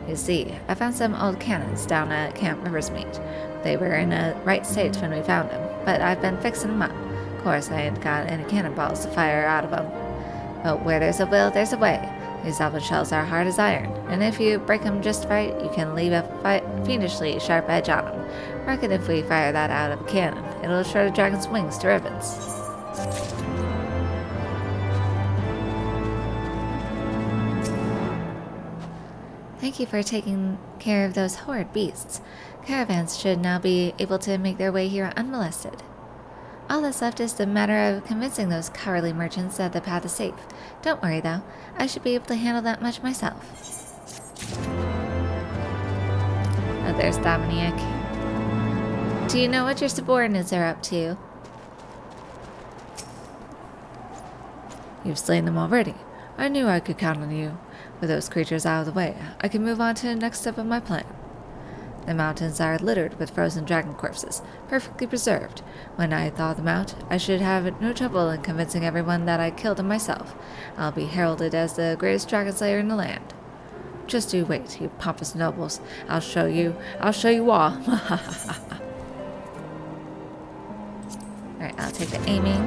You see, I found some old cannons down at Camp Riversmeet. They were in a right state when we found them, but I've been fixing them up. Of course, I ain't got any cannonballs to fire out of them. But where there's a will, there's a way. These Zoblin shells are hard as iron, and if you break them just right, you can leave a fiendishly sharp edge on them. Reckon if we fire that out of a cannon, it'll show the dragon's wings to ribbons. Thank you for taking care of those horrid beasts. Caravans should now be able to make their way here unmolested. All that's left is the matter of convincing those cowardly merchants that the path is safe. Don't worry, though. I should be able to handle that much myself. Oh, there's Dominic. Do you know what your subordinates are up to? You've slain them already. I knew I could count on you. With those creatures out of the way, I can move on to the next step of my plan. The mountains are littered with frozen dragon corpses, perfectly preserved. When I thaw them out, I should have no trouble in convincing everyone that I killed them myself. I'll be heralded as the greatest dragon slayer in the land. Just you wait, you pompous nobles. I'll show you all. Alright, I'll take the aiming.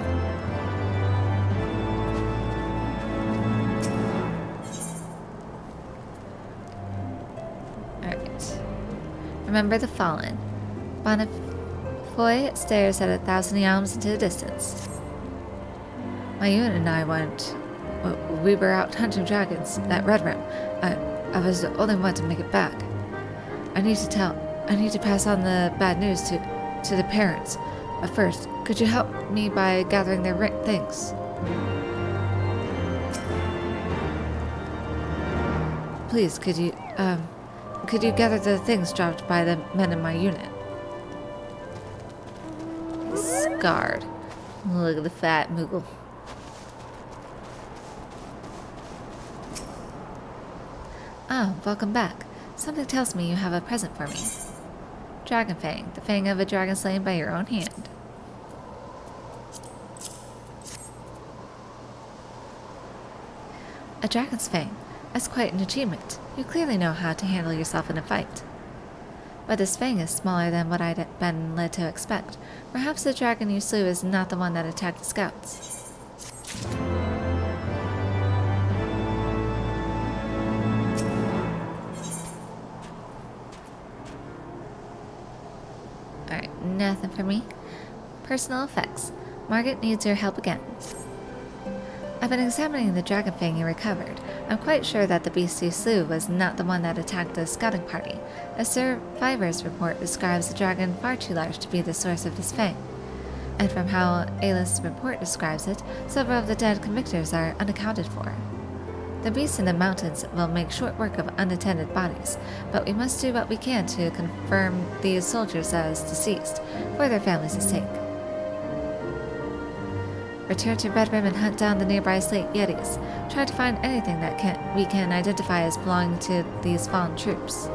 Remember the fallen. Bonifoy stares at 1,000 yalms into the distance. My unit and I we were out hunting dragons at Red Rim. I was the only one to make it back. I need to pass on the bad news to the parents. But first, could you help me by gathering their things? Please, could you gather the things dropped by the men in my unit? Scarred. Look at the fat Moogle. Oh, welcome back. Something tells me you have a present for me. Dragon Fang, the fang of a dragon slain by your own hand. A dragon's fang. That's quite an achievement. You clearly know how to handle yourself in a fight. But this fang is smaller than what I'd been led to expect. Perhaps the dragon you slew is not the one that attacked the scouts. Nothing for me. Personal effects. Margaret needs your help again. I've been examining the dragon fang you recovered. I'm quite sure that the beast you slew was not the one that attacked the scouting party. A survivor's report describes the dragon far too large to be the source of this fang. And from how Ayla's report describes it, several of the dead convictors are unaccounted for. The beasts in the mountains will make short work of unattended bodies, but we must do what we can to confirm these soldiers as deceased, for their families' sake. Return to Red Rim and hunt down the nearby Slate Yetis. Try to find anything that we can identify as belonging to these fallen troops.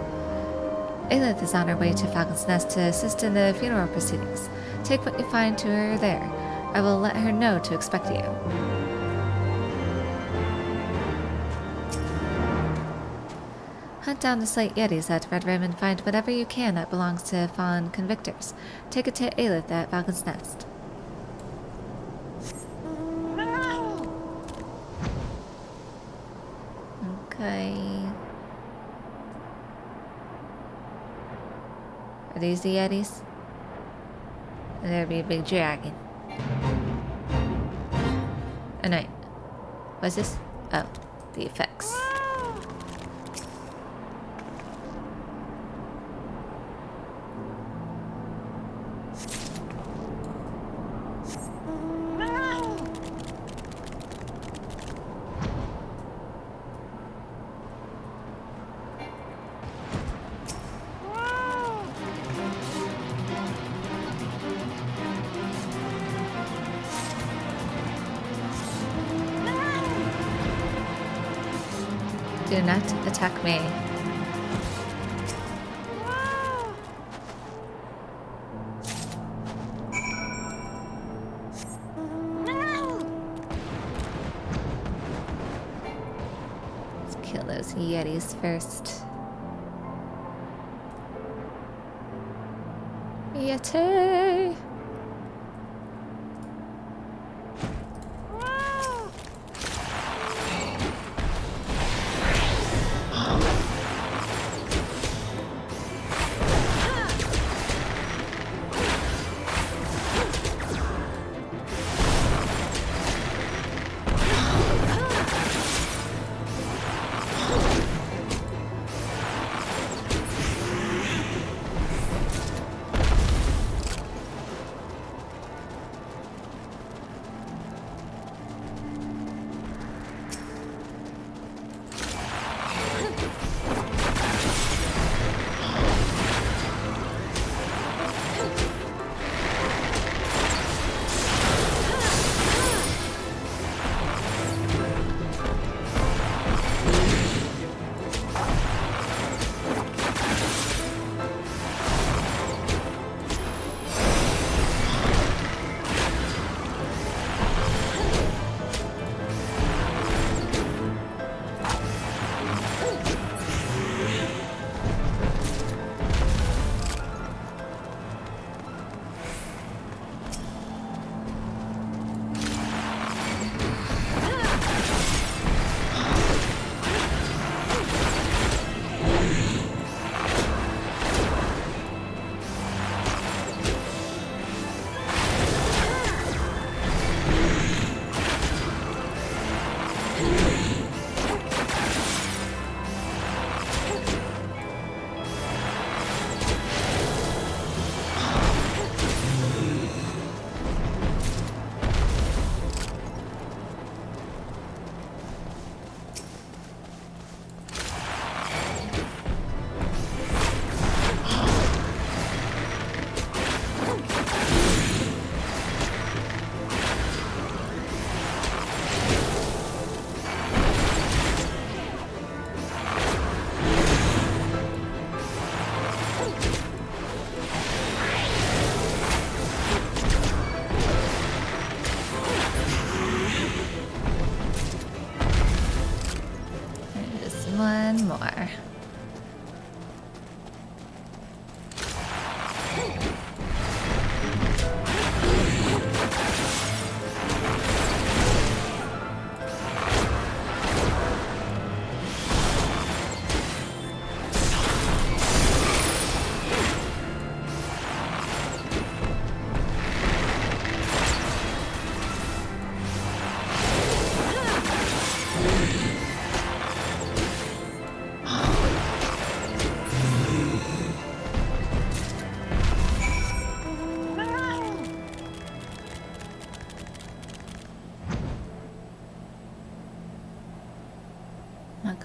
Aelith is on her way to Falcon's Nest to assist in the funeral proceedings. Take what you find to her there. I will let her know to expect you. Hunt down the Slate Yetis at Red Rim and find whatever you can that belongs to fallen convictors. Take it to Aelith at Falcon's Nest. Okay. Are these the Yetis? And there'd be a big dragon. Oh, no. What's this? Oh, the effects. Do not attack me. Let's kill those Yetis first. Yeti!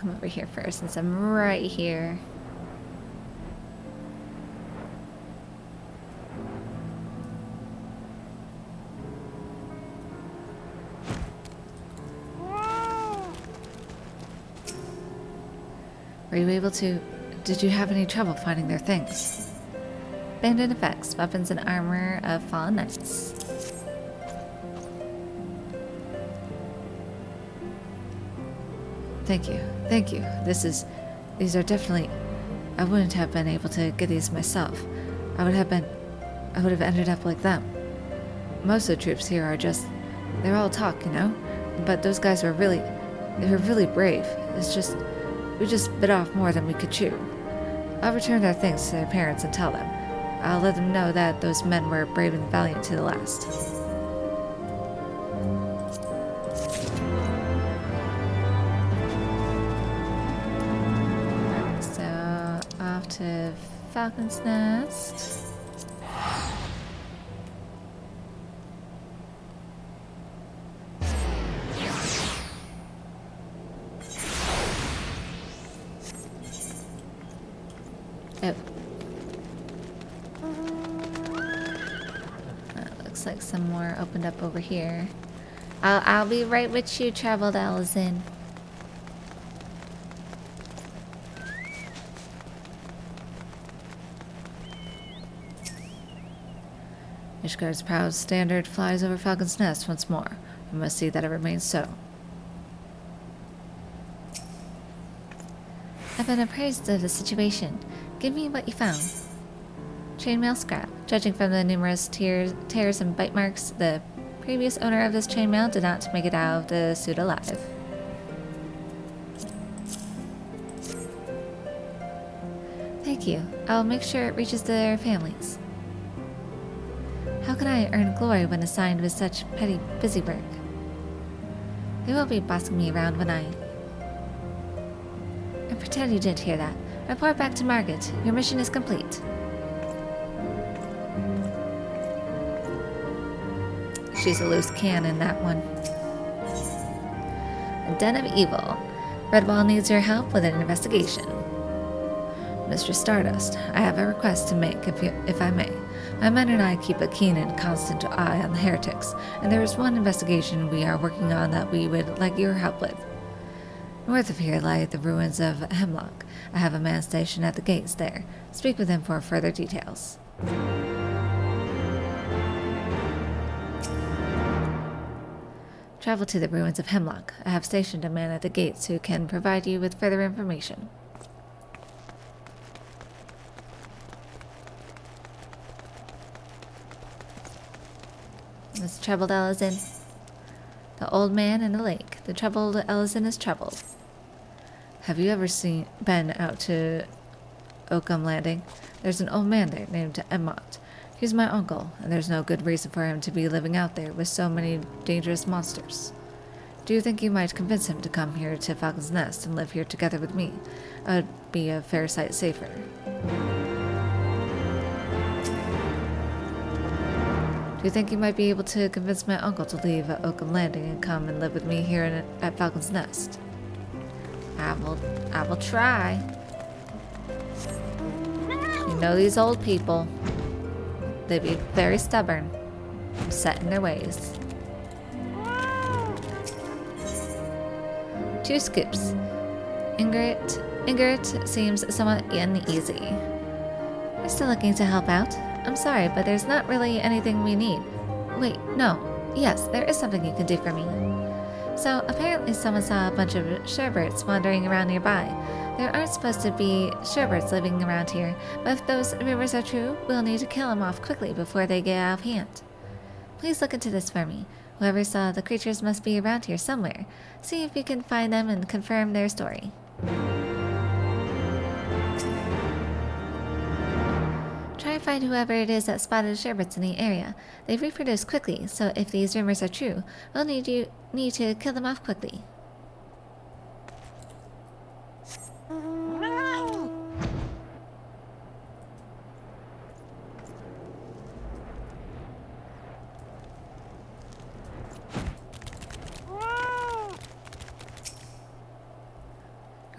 come over here first since I'm right here. Were you able to... Did you have any trouble finding their things? Abandoned effects, weapons and armor of fallen knights. Thank you. Thank you. These are definitely... I wouldn't have been able to get these myself. I would have ended up like them. Most of the troops here are just... They're all talk, you know? But those guys were really... They were really brave. It's just... We just bit off more than we could chew. I'll return their things to their parents and tell them. I'll let them know that those men were brave and valiant to the last. So, off to Falcon's Nest. Oh. Looks like some more opened up over here. I'll be right with you, Traveled Allison. Ishgard's proud standard flies over Falcon's Nest once more. We must see that it remains so. I've been appraised of the situation. Give me what you found. Chainmail scrap. Judging from the numerous tears and bite marks, the previous owner of this chainmail did not make it out of the suit alive. Thank you. I'll make sure it reaches their families. How can I earn glory when assigned with such petty busy work? They won't be bossing me around when I pretend you didn't hear that. Report back to Margaret. Your mission is complete. She's a loose cannon, that one. A den of evil. Redwall needs your help with an investigation. Mr. Stardust, I have a request to make, if I may. My men and I keep a keen and constant eye on the heretics, and there is one investigation we are working on that we would like your help with. North of here lie the ruins of Hemlock. I have a man stationed at the gates there. Speak with him for further details. Travel to the ruins of Hemlock. I have stationed a man at the gates who can provide you with further information. Miss Troubled Ellison. The old man in the lake. The troubled Ellison is troubled. Have you ever been out to Oakham Landing? There's an old man there named Emmott. He's my uncle, and there's no good reason for him to be living out there with so many dangerous monsters. Do you think you might convince him to come here to Falcon's Nest and live here together with me? It would be a fair sight safer. Do you think you might be able to convince my uncle to leave Oakham Landing and come and live with me here at Falcon's Nest? I will try. You know these old people. They be very stubborn, set in their ways. 2 scoops. Ingrid seems somewhat uneasy. We're still looking to help out. I'm sorry, but there's not really anything we need. Wait, no. Yes, there is something you can do for me. So, apparently someone saw a bunch of sherbirds wandering around nearby. There aren't supposed to be sherbirds living around here, but if those rumors are true, we'll need to kill them off quickly before they get out of hand. Please look into this for me. Whoever saw the creatures must be around here somewhere. See if you can find them and confirm their story. Try and find whoever it is that spotted sherbirds in the area. They reproduce quickly, so if these rumors are true, we'll need to kill them off quickly.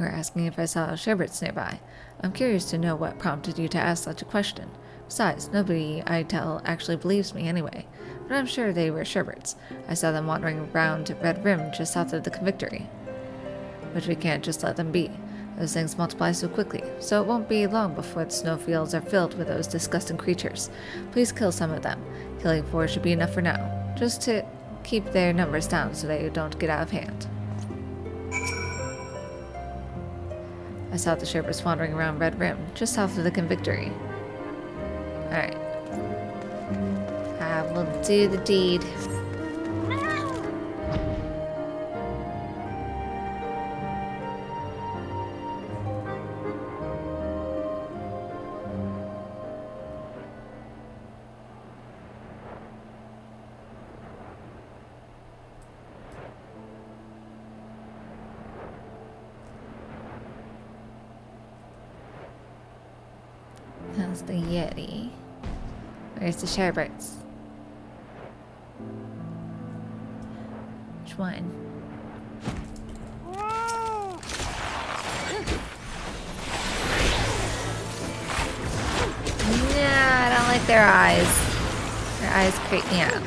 were asking if I saw sherbets nearby. I'm curious to know what prompted you to ask such a question. Besides, nobody I tell actually believes me anyway, but I'm sure they were sherbets. I saw them wandering around Red Rim just south of the Convictory. But we can't just let them be. Those things multiply so quickly, so it won't be long before the snowfields are filled with those disgusting creatures. Please kill some of them. Killing 4 should be enough for now, just to keep their numbers down so they don't get out of hand. I saw the sherbets wandering around Red Rim, just south of the Convictory. Alright. I will do the deed. That's the Yeti. Where's the sherbets? Which one? Yeah, I don't like their eyes. Their eyes creep me out.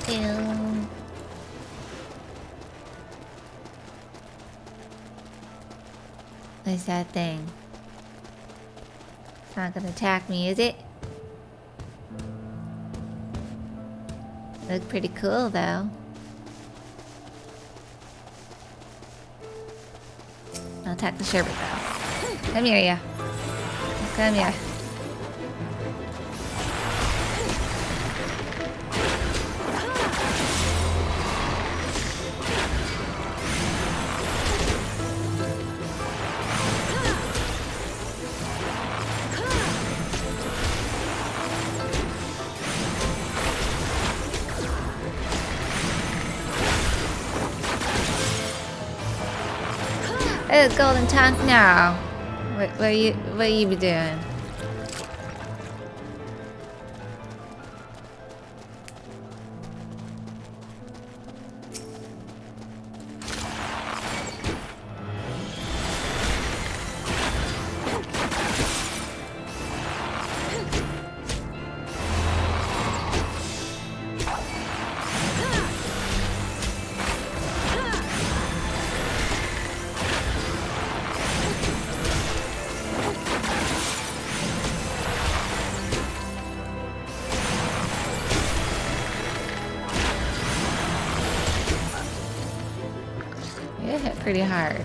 Ew. What's that thing? It's not gonna attack me, is it? Look pretty cool, though. I'll attack the sherbet, though. Come here, ya. Come here. Oh, golden tank now. What you be doing? It hit pretty hard.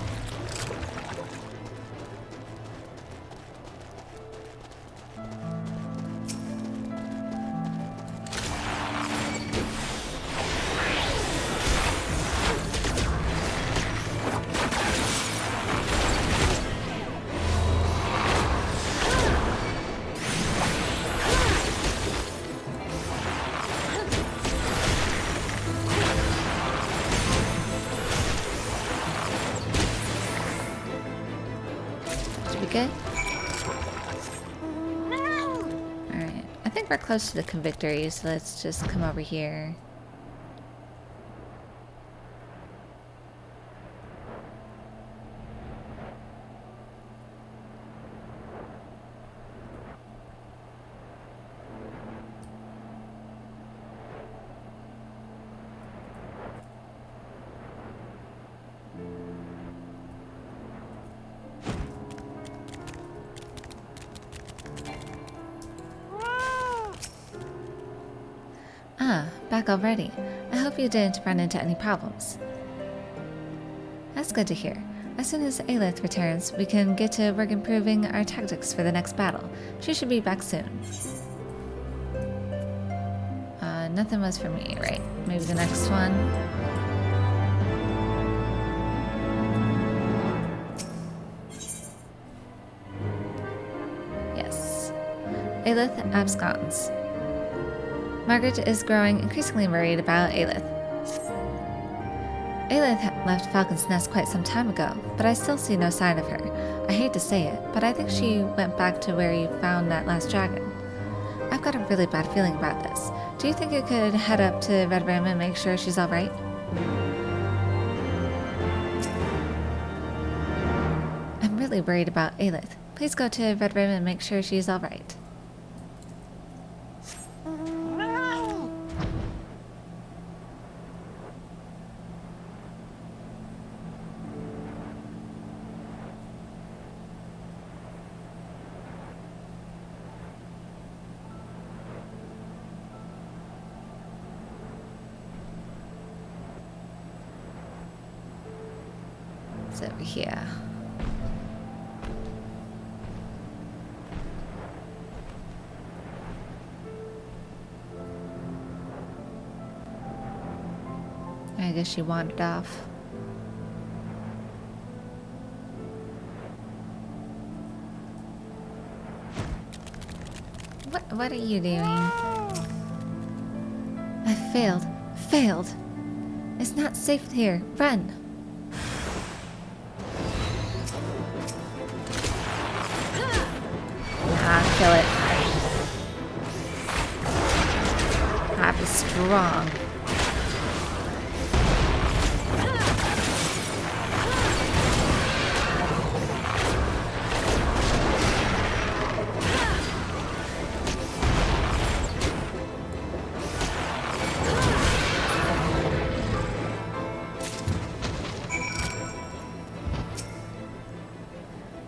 Good? Alright. I think we're close to the Convictory, so let's just come over here. Ah, back already. I hope you didn't run into any problems. That's good to hear. As soon as Aelith returns, we can get to work improving our tactics for the next battle. She should be back soon. Nothing was for me, right? Maybe the next one? Yes. Aelith absconds. Margaret is growing increasingly worried about Aelith. Aelith left Falcon's Nest quite some time ago, but I still see no sign of her. I hate to say it, but I think she went back to where you found that last dragon. I've got a really bad feeling about this. Do you think you could head up to Red Rim and make sure she's alright? I'm really worried about Aelith. Please go to Red Rim and make sure she's alright. It's over here. I guess she wandered off. What are you doing? I failed. Failed. It's not safe here. Run. Ah, kill it. Happy strong.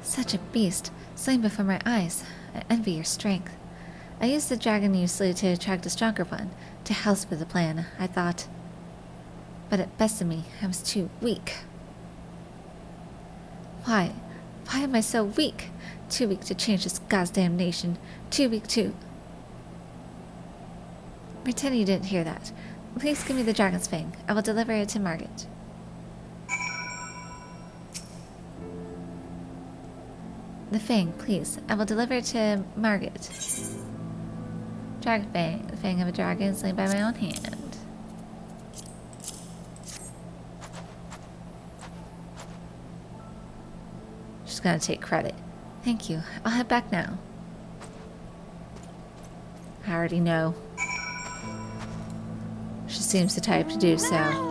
Such a beast, slain before my eyes. I envy your strength. I used the dragon you slew to attract a stronger one, to house with the plan, I thought. But it bested me. I was too weak. Why? Why am I so weak? Too weak to change this goddamn nation. Too weak to... Pretend you didn't hear that. Please give me the dragon's fang. I will deliver it to Margaret. The fang, please. I will deliver it to Margaret. Dragon fang. The fang of a dragon slain by my own hand. She's gonna take credit. Thank you. I'll head back now. I already know. She seems the type to do so.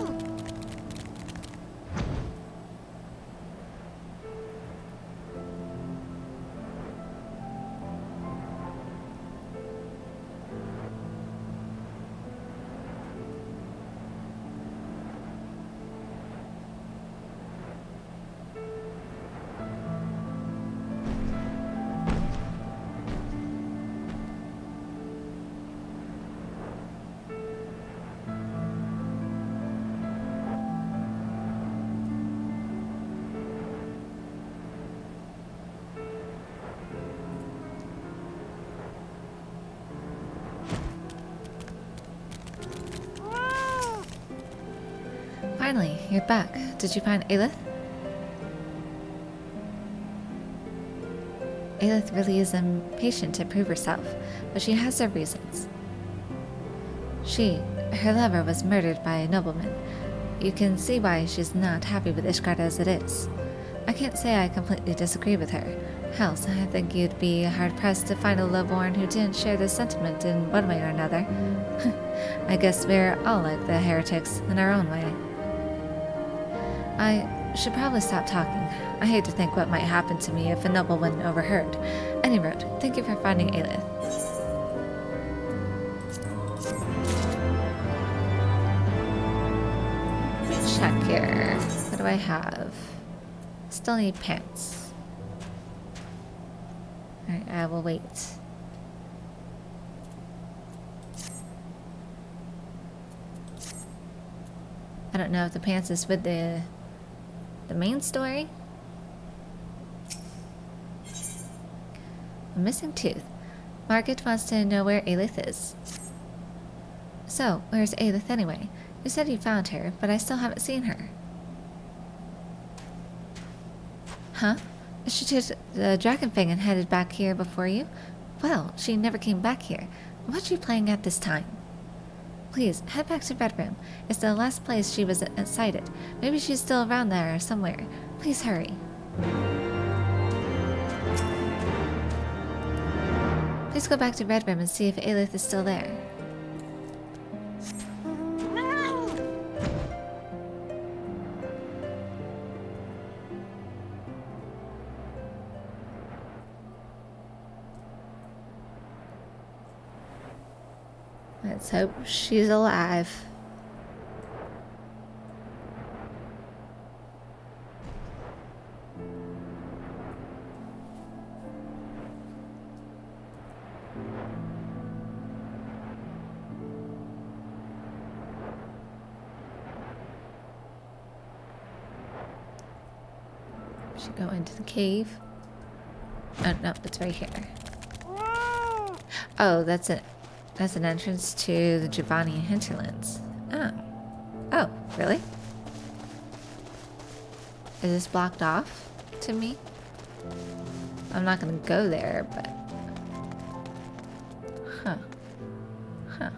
Finally, you're back. Did you find Aelith? Aelith really is impatient to prove herself, but she has her reasons. Her lover was murdered by a nobleman. You can see why she's not happy with Ishgard as it is. I can't say I completely disagree with her. Hell, I think you'd be hard-pressed to find a lowborn who didn't share this sentiment in one way or another. I guess we're all like the heretics in our own way. I should probably stop talking. I hate to think what might happen to me if a nobleman overheard. Anyway, thank you for finding Aelith. Check here. What do I have? Still need pants. Alright, I will wait. I don't know if the pants is with the main story. A missing tooth. Margaret wants to know where Aelith is. So, where's Aelith anyway? You said you found her, but I still haven't seen her. Huh? She took the dragon fang and headed back here before you? Well, she never came back here. What's she playing at this time? Please, head back to Red Room. It's the last place she was sighted. Maybe she's still around there somewhere. Please hurry. Please go back to Red Room and see if Aelith is still there. Let's hope she's alive. Should go into the cave. Oh no, it's right here. Oh, that's it. That's an entrance to the Giovanni hinterlands. Oh. Oh, really? Is this blocked off to me? I'm not gonna go there, but... Huh. Huh.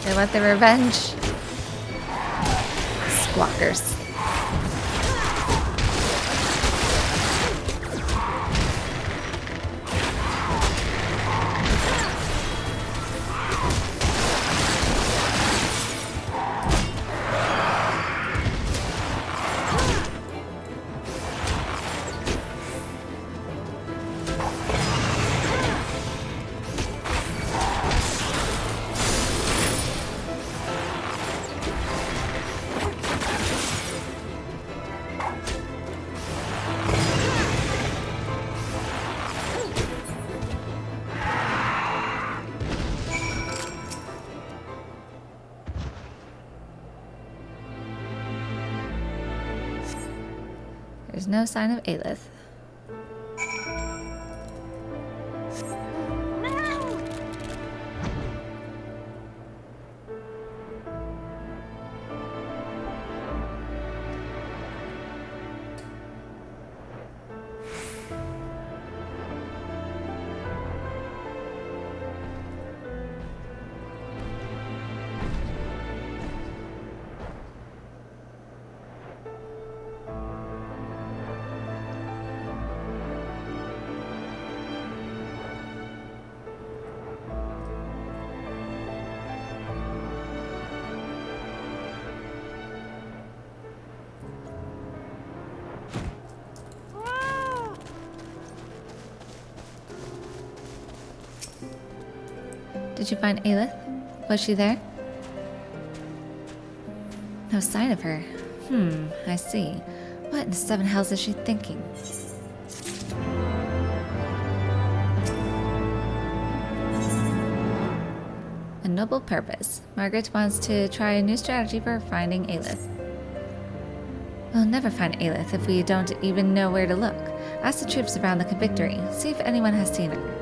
They want their revenge. Squawkers. There's no sign of Aelith. Did you find Aelith? Was she there? No sign of her. I see. What in the seven hells is she thinking? A noble purpose. Margaret wants to try a new strategy for finding Aelith. We'll never find Aelith if we don't even know where to look. Ask the troops around the Convictory. See if anyone has seen her.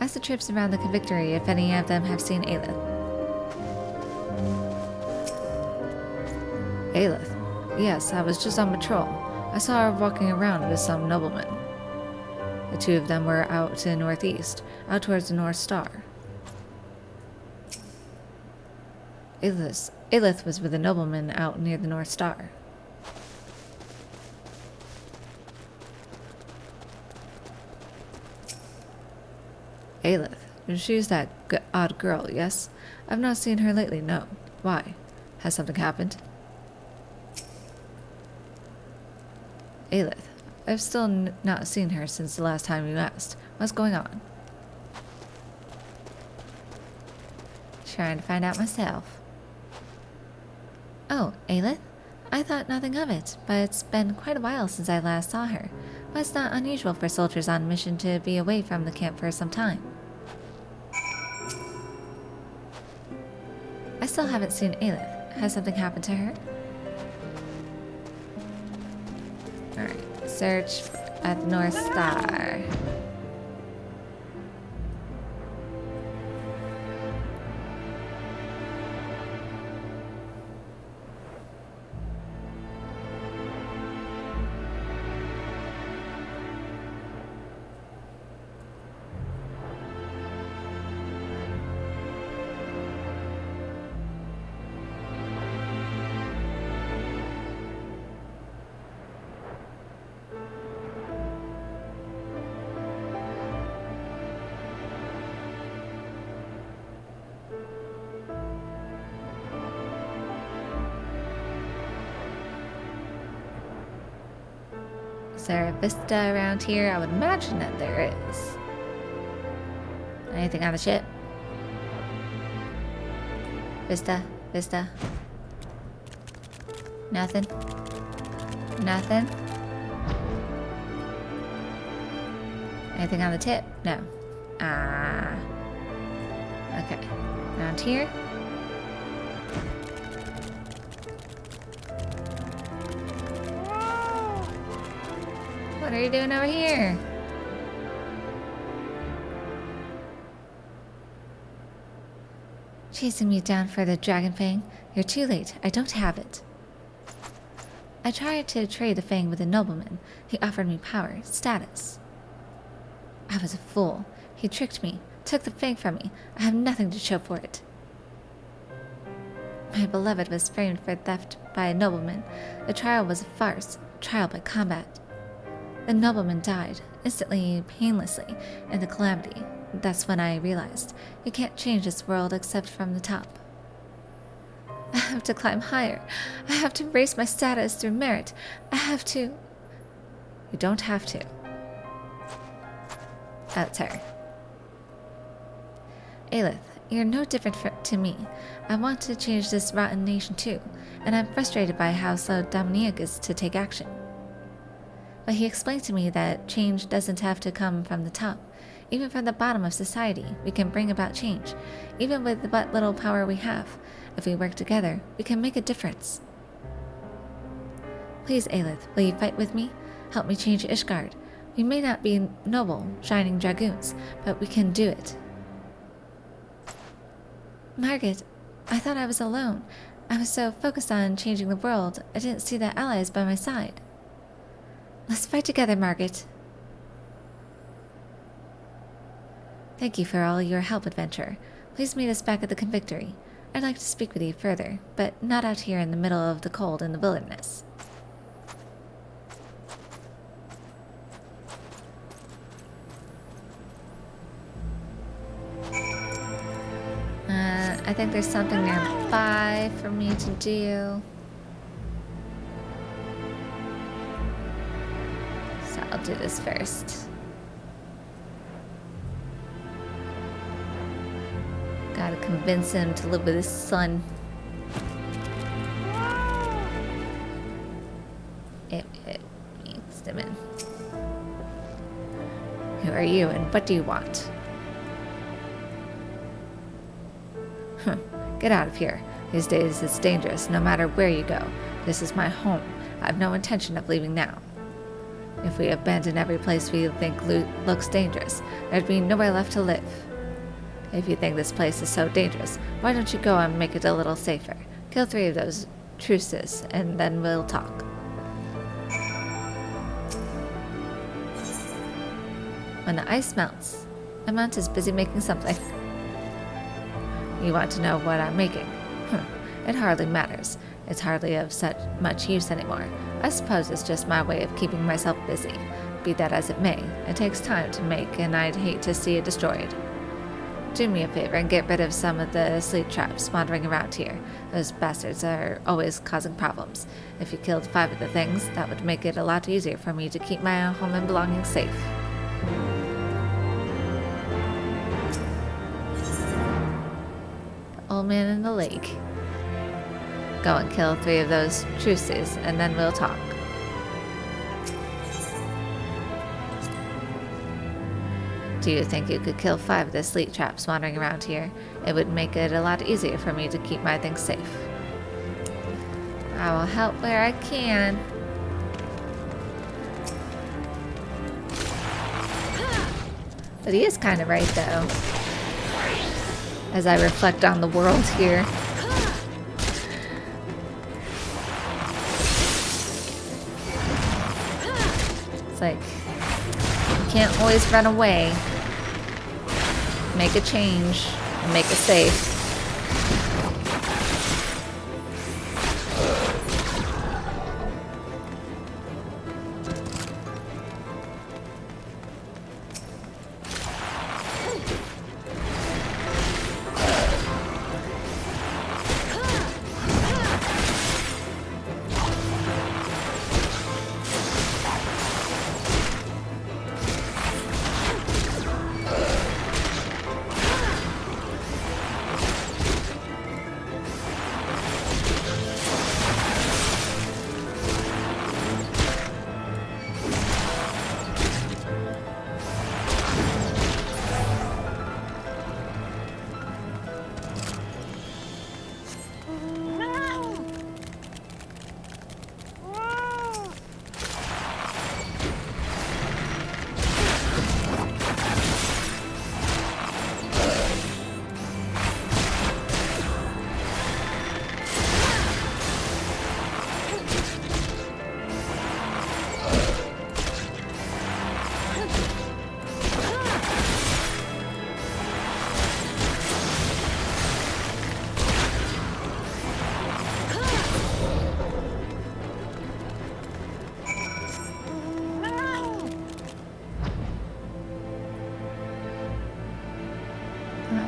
Ask the troops around the Convictory if any of them have seen Aelith. Aelith? Yes, I was just on patrol. I saw her walking around with some noblemen. The two of them were out to the northeast, out towards the North Star. Aelith was with a nobleman out near the North Star. Aelith. She's that odd girl, yes? I've not seen her lately, no. Why? Has something happened? Aelith. I've still not seen her since the last time you asked. What's going on? Trying to find out myself. Oh, Aelith? I thought nothing of it, but it's been quite a while since I last saw her. But it's not unusual for soldiers on mission to be away from the camp for some time. I still haven't seen Aelith. Has something happened to her? Search at the North Star. Is there a vista around here? I would imagine that there is. Anything on the ship? Vista? Vista? Nothing? Nothing? Anything on the tip? No. Ah. Okay. Around here? What are you doing over here? Chasing me down for the dragon fang? You're too late. I don't have it. I tried to trade the fang with a nobleman. He offered me power, status. I was a fool. He tricked me, took the fang from me. I have nothing to show for it. My beloved was framed for theft by a nobleman. The trial was a farce, trial by combat. The nobleman died, instantly, painlessly, in the calamity. That's when I realized, you can't change this world except from the top. I have to climb higher. I have to raise my status through merit. I have to... You don't have to. That's her. Aelith, you're no different to me. I want to change this rotten nation too, and I'm frustrated by how slow Dominique is to take action. But he explained to me that change doesn't have to come from the top. Even from the bottom of society, we can bring about change. Even with what little power we have, if we work together, we can make a difference. Please, Aelith, will you fight with me? Help me change Ishgard. We may not be noble, shining dragoons, but we can do it. Margaret, I thought I was alone. I was so focused on changing the world, I didn't see the allies by my side. Let's fight together, Margaret. Thank you for all your help, adventurer. Please meet us back at the Convictory. I'd like to speak with you further, but not out here in the middle of the cold in the wilderness. I think there's something nearby for me to do. So I'll do this first. Gotta convince him to live with his son. It means them in. Who are you and what do you want? Get out of here. These days it's dangerous no matter where you go. This is my home. I have no intention of leaving now. If we abandon every place we think looks dangerous, there'd be nowhere left to live. If you think this place is so dangerous, why don't you go and make it a little safer? Kill 3 of those truces, and then we'll talk. When the ice melts, Amant is busy making something. You want to know what I'm making? It hardly matters. It's hardly of such much use anymore. I suppose it's just my way of keeping myself busy. Be that as it may, it takes time to make, and I'd hate to see it destroyed. Do me a favor and get rid of some of the sleep traps wandering around here. Those bastards are always causing problems. If you killed 5 of the things, that would make it a lot easier for me to keep my home and belongings safe. Old man in the lake. Go and kill 3 of those truces, and then we'll talk. Do you think you could kill 5 of the sleep traps wandering around here? It would make it a lot easier for me to keep my things safe. I will help where I can. But he is kind of right, though. As I reflect on the world here. It's like, you can't always run away. Make a change and make it safe.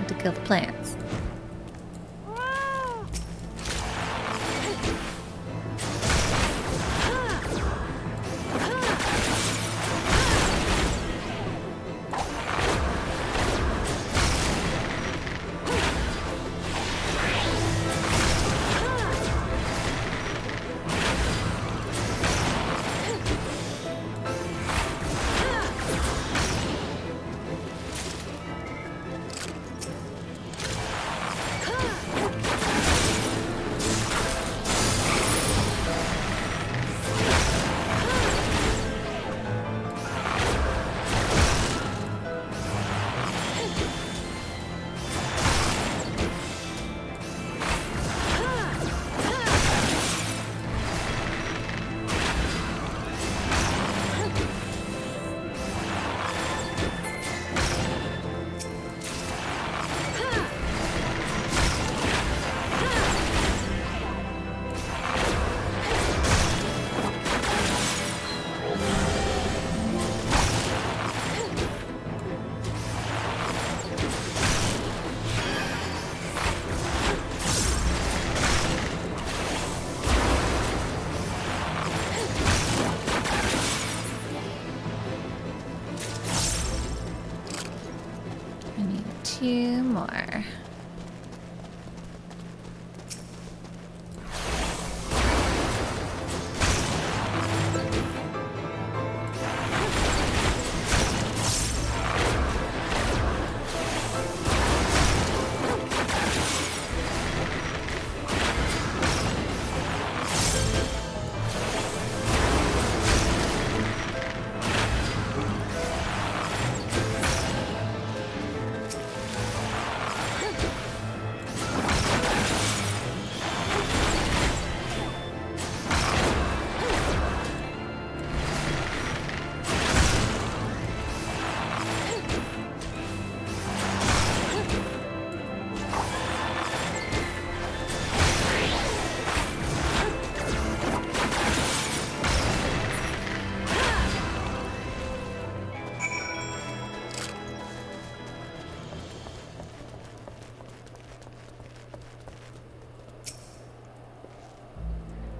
To kill the plants. Two more.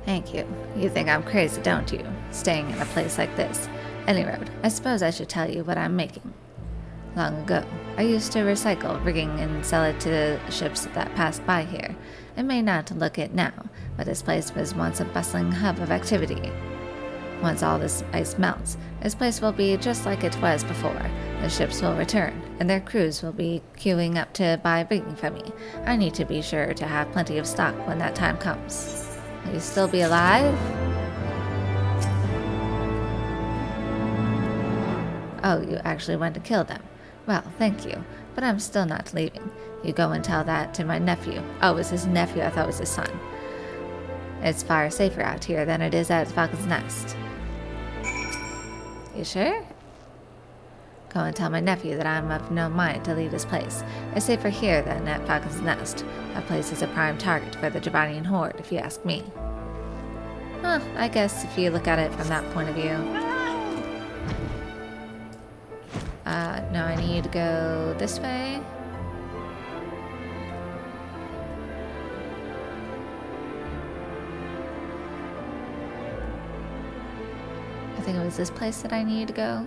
Thank you. You think I'm crazy, don't you? Staying in a place like this. Anyway, I suppose I should tell you what I'm making. Long ago, I used to recycle rigging and sell it to the ships that passed by here. It may not look it now, but this place was once a bustling hub of activity. Once all this ice melts, this place will be just like it was before. The ships will return, and their crews will be queuing up to buy rigging from me. I need to be sure to have plenty of stock when that time comes. Will you still be alive? Oh, you actually went to kill them. Well, thank you, but I'm still not leaving. You go and tell that to my nephew. Oh, it was his nephew, I thought it was his son. It's far safer out here than it is at Falcon's Nest. You sure? Go and tell my nephew that I'm of no mind to leave this place. It's safer here than at Falcon's Nest. That place is a prime target for the Javanian horde, if you ask me. Well, I guess if you look at it from that point of view. No, I need to go this way. I think it was this place that I needed to go.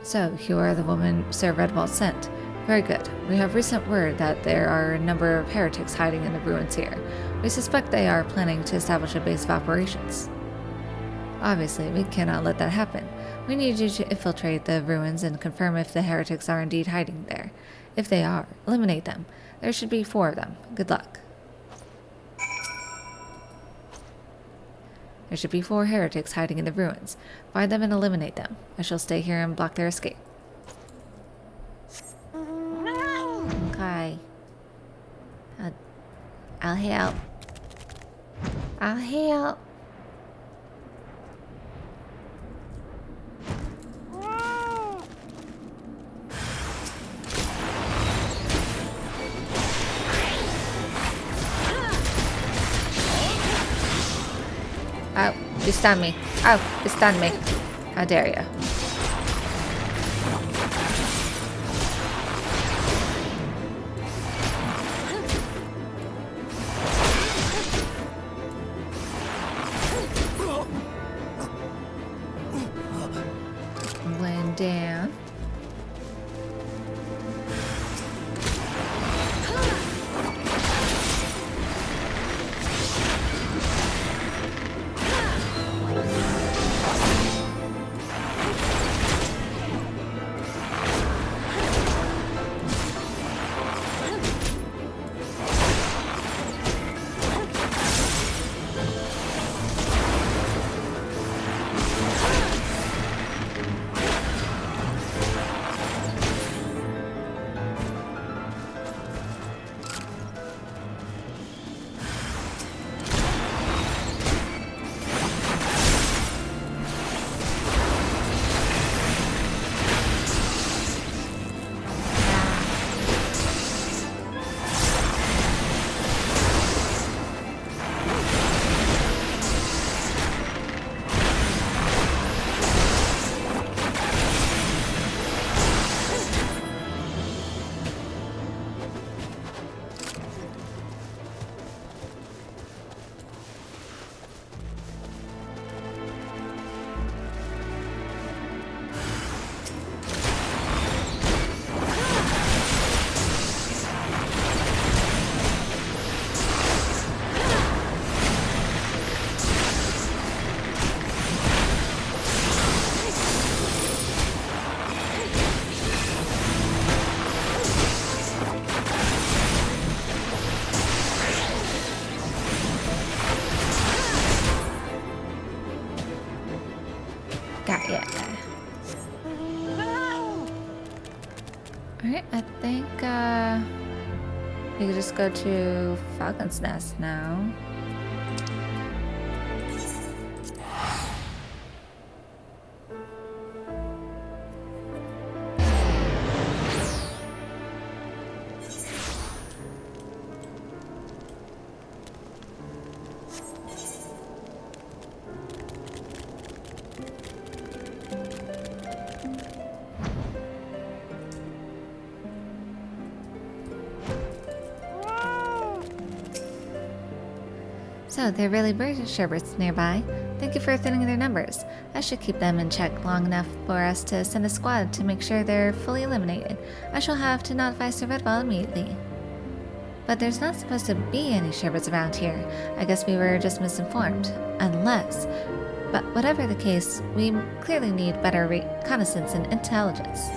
So, you are the woman Sir Redwall sent. Very good. We have recent word that there are a number of heretics hiding in the ruins here. We suspect they are planning to establish a base of operations. Obviously, we cannot let that happen. We need you to infiltrate the ruins and confirm if the heretics are indeed hiding there. If they are, eliminate them. There should be 4 of them. Good luck. There should be 4 heretics hiding in the ruins. Find them and eliminate them. I shall stay here and block their escape. Okay. I'll help. I'll help. Oh, you stunned me. Oh, you stunned me. How dare you. Went down. Alright, I think we can just go to Falcon's Nest now. So, there really were Sherberts nearby. Thank you for thinning their numbers. I should keep them in check long enough for us to send a squad to make sure they're fully eliminated. I shall have to notify Sir Redwall immediately. But there's not supposed to be any shepherds around here. I guess we were just misinformed. Unless... But whatever the case, we clearly need better reconnaissance and intelligence.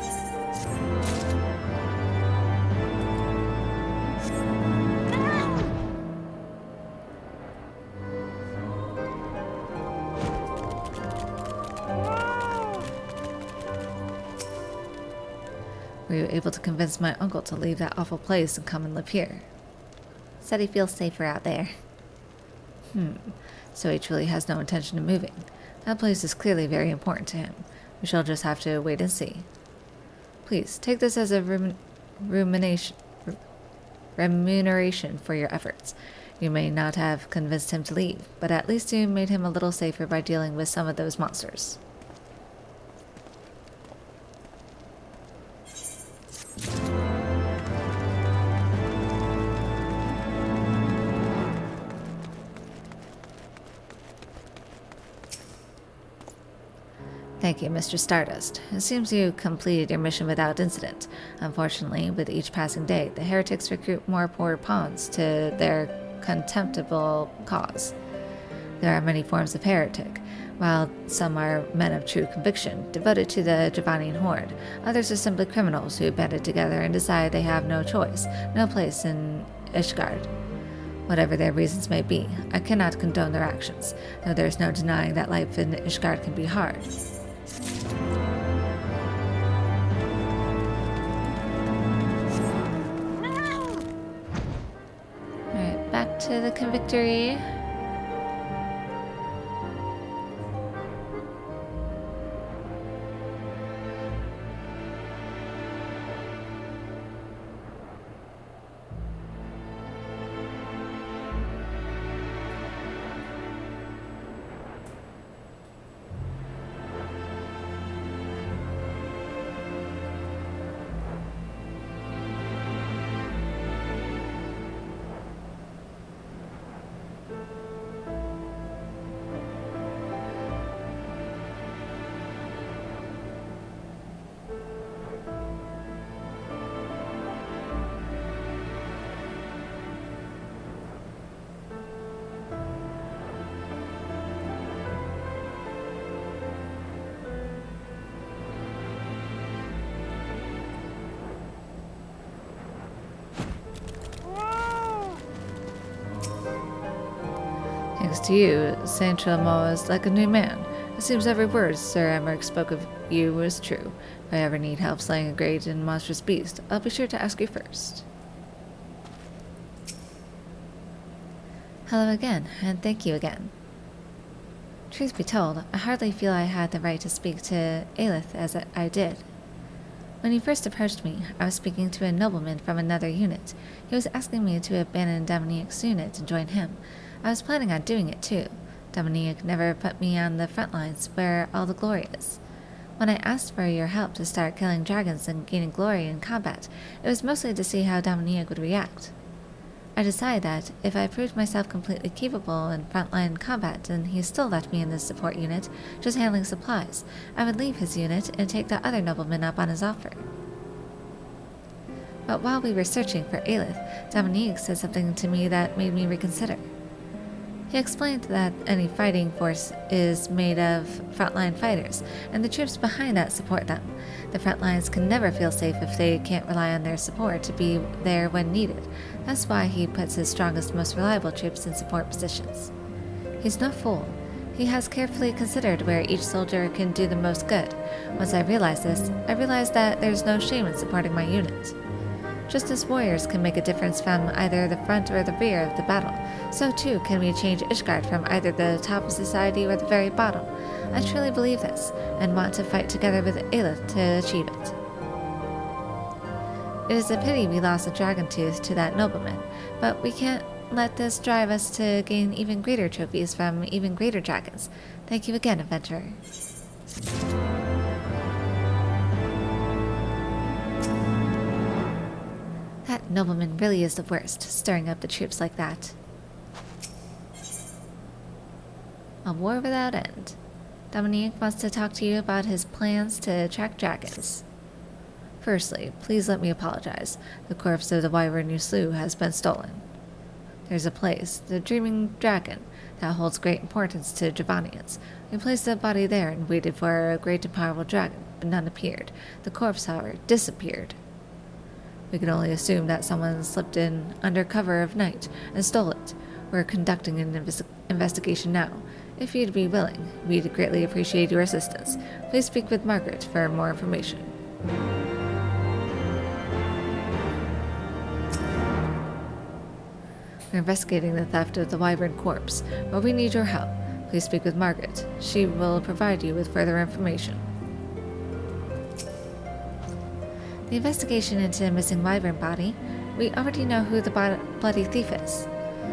Were you able to convince my uncle to leave that awful place and come and live here? Said he feels safer out there. So he truly has no intention of moving. That place is clearly very important to him. We shall just have to wait and see. Please, take this as a remuneration for your efforts. You may not have convinced him to leave, but at least you made him a little safer by dealing with some of those monsters. Thank you, Mr. Stardust. It seems you completed your mission without incident. Unfortunately, with each passing day, the heretics recruit more poor pawns to their contemptible cause. There are many forms of heretic. While some are men of true conviction, devoted to the Dravanian horde, others are simply criminals who banded together and decide they have no choice, no place in Ishgard. Whatever their reasons may be, I cannot condone their actions, though there is no denying that life in Ishgard can be hard. Alright, back to the convictory. Thanks to you, Saint Trelmo is like a new man. It seems every word Sir Emmerich spoke of you was true. If I ever need help slaying a great and monstrous beast, I'll be sure to ask you first. Hello again, and thank you again. Truth be told, I hardly feel I had the right to speak to Aelith as I did. When he first approached me, I was speaking to a nobleman from another unit. He was asking me to abandon Dominique's unit and join him. I was planning on doing it too. Dominique never put me on the front lines where all the glory is. When I asked for your help to start killing dragons and gaining glory in combat, it was mostly to see how Dominique would react. I decided that if I proved myself completely capable in frontline combat and he still left me in the support unit, just handling supplies, I would leave his unit and take the other nobleman up on his offer. But while we were searching for Aelith, Dominique said something to me that made me reconsider. He explained that any fighting force is made of frontline fighters, and the troops behind that support them. The front lines can never feel safe if they can't rely on their support to be there when needed. That's why he puts his strongest, most reliable troops in support positions. He's no fool. He has carefully considered where each soldier can do the most good. Once I realized this, I realized that there's no shame in supporting my unit. Just as warriors can make a difference from either the front or the rear of the battle, so too can we change Ishgard from either the top of society or the very bottom. I truly believe this, and want to fight together with Aelith to achieve it. It is a pity we lost a dragon tooth to that nobleman, but we can't let this drive us to gain even greater trophies from even greater dragons. Thank you again, adventurer. That nobleman really is the worst, stirring up the troops like that. A war without end. Dominique wants to talk to you about his plans to attract dragons. Firstly, please let me apologize. The corpse of the wyvern you slew has been stolen. There's a place, the Dreaming Dragon, that holds great importance to Javanians. We placed the body there and waited for a great and powerful dragon, but none appeared. The corpse, however, disappeared. We can only assume that someone slipped in under cover of night and stole it. We're conducting an investigation now. If you'd be willing, we'd greatly appreciate your assistance. Please speak with Margaret for more information. We're investigating the theft of the wyvern corpse, but we need your help. Please speak with Margaret. She will provide you with further information. The investigation into the missing wyvern body. We already know who the bloody thief is.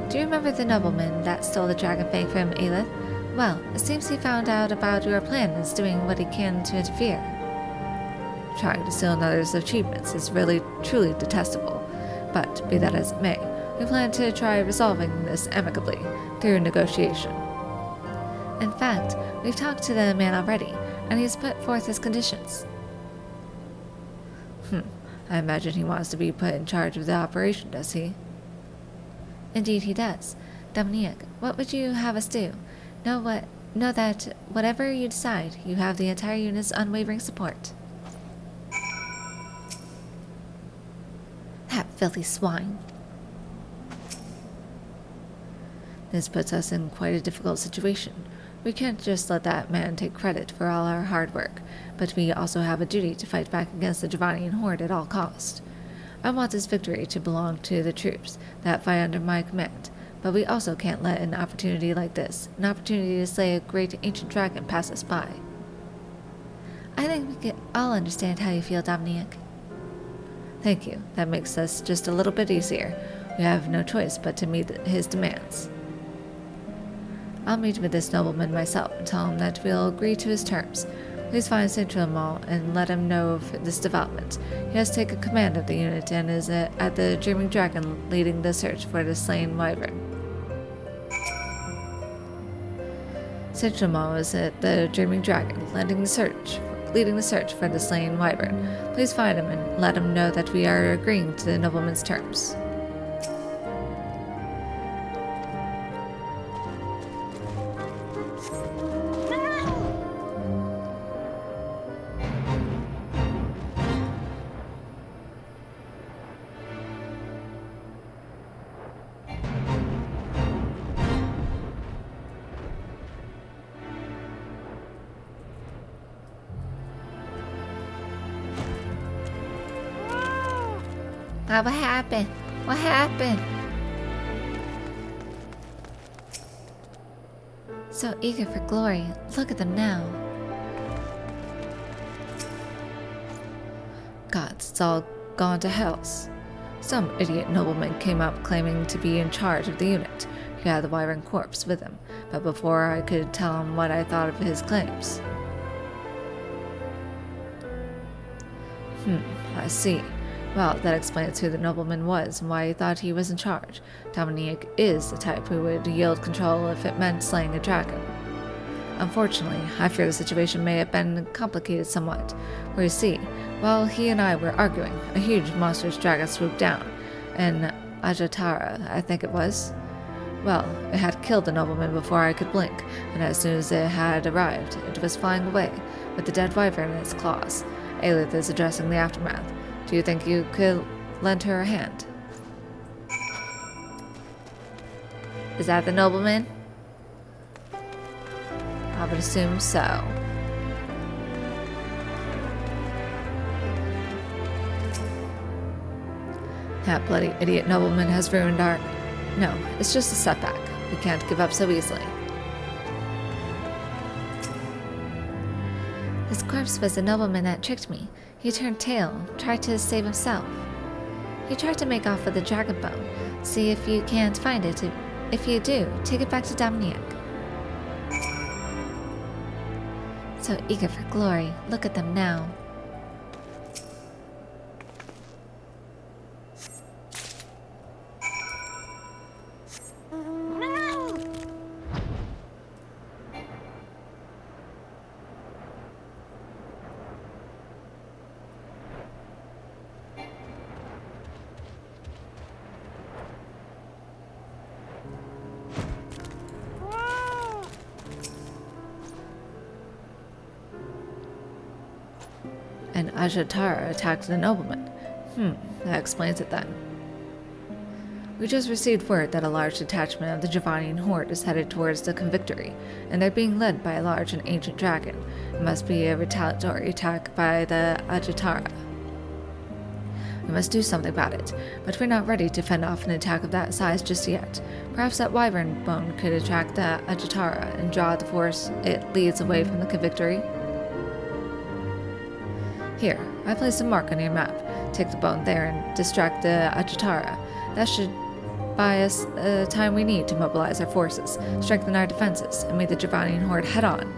Do you remember the nobleman that stole the dragon fang from Aelith? Well, it seems he found out about your plan and is doing what he can to interfere. Trying to steal another's achievements is really, truly detestable. But, be that as it may, we plan to try resolving this amicably, through negotiation. In fact, we've talked to the man already, and he's put forth his conditions. I imagine he wants to be put in charge of the operation, does he? Indeed he does. Dominique, what would you have us do? Know that whatever you decide, you have the entire unit's unwavering support. That filthy swine. This puts us in quite a difficult situation. We can't just let that man take credit for all our hard work, but we also have a duty to fight back against the Javanian horde at all cost. I want this victory to belong to the troops that fight under my command, but we also can't let an opportunity like this, an opportunity to slay a great ancient dragon, pass us by. I think we can all understand how you feel, Dominique. Thank you. That makes us just a little bit easier. We have no choice but to meet his demands. I'll meet with this nobleman myself and tell him that we'll agree to his terms. Please find Saint-Tremont and let him know of this development. He has taken command of the unit and is at the Dreaming Dragon leading the search for the slain wyvern. Saint-Tremont is at the Dreaming Dragon leading the search for the slain wyvern. Please find him and let him know that we are agreeing to the nobleman's terms. What happened? What happened? So eager for glory. Look at them now. Gods, it's all gone to hells. Some idiot nobleman came up claiming to be in charge of the unit. He had the wyvern corpse with him, but before I could tell him what I thought of his claims. I see. Well, that explains who the nobleman was and why he thought he was in charge. Dominique is the type who would yield control if it meant slaying a dragon. Unfortunately, I fear the situation may have been complicated somewhat. For you see, while he and I were arguing, a huge monstrous dragon swooped down, in Ajatara, I think it was. Well, it had killed the nobleman before I could blink, and as soon as it had arrived, it was flying away, with the dead wyvern in its claws. Aelith is addressing the aftermath. Do you think you could lend her a hand? Is that the nobleman? I would assume so. That bloody idiot nobleman has ruined our... No, it's just a setback. We can't give up so easily. This corpse was the nobleman that tricked me. He turned tail, tried to save himself. He tried to make off with the dragon bone. See if you can't find it. If you do, take it back to Dominique. So eager for glory. Look at them now. and Ajatara attacked the nobleman. That explains it then. We just received word that a large detachment of the Javanian horde is headed towards the Convictory, and they're being led by a large and ancient dragon. It must be a retaliatory attack by the Ajatara. We must do something about it, but we're not ready to fend off an attack of that size just yet. Perhaps that wyvern bone could attract the Ajatara and draw the force it leads away from the Convictory. Here, I placed a mark on your map. Take the bone there and distract the Ajatara. That should buy us the time we need to mobilize our forces, strengthen our defenses, and meet the Javanian horde head-on.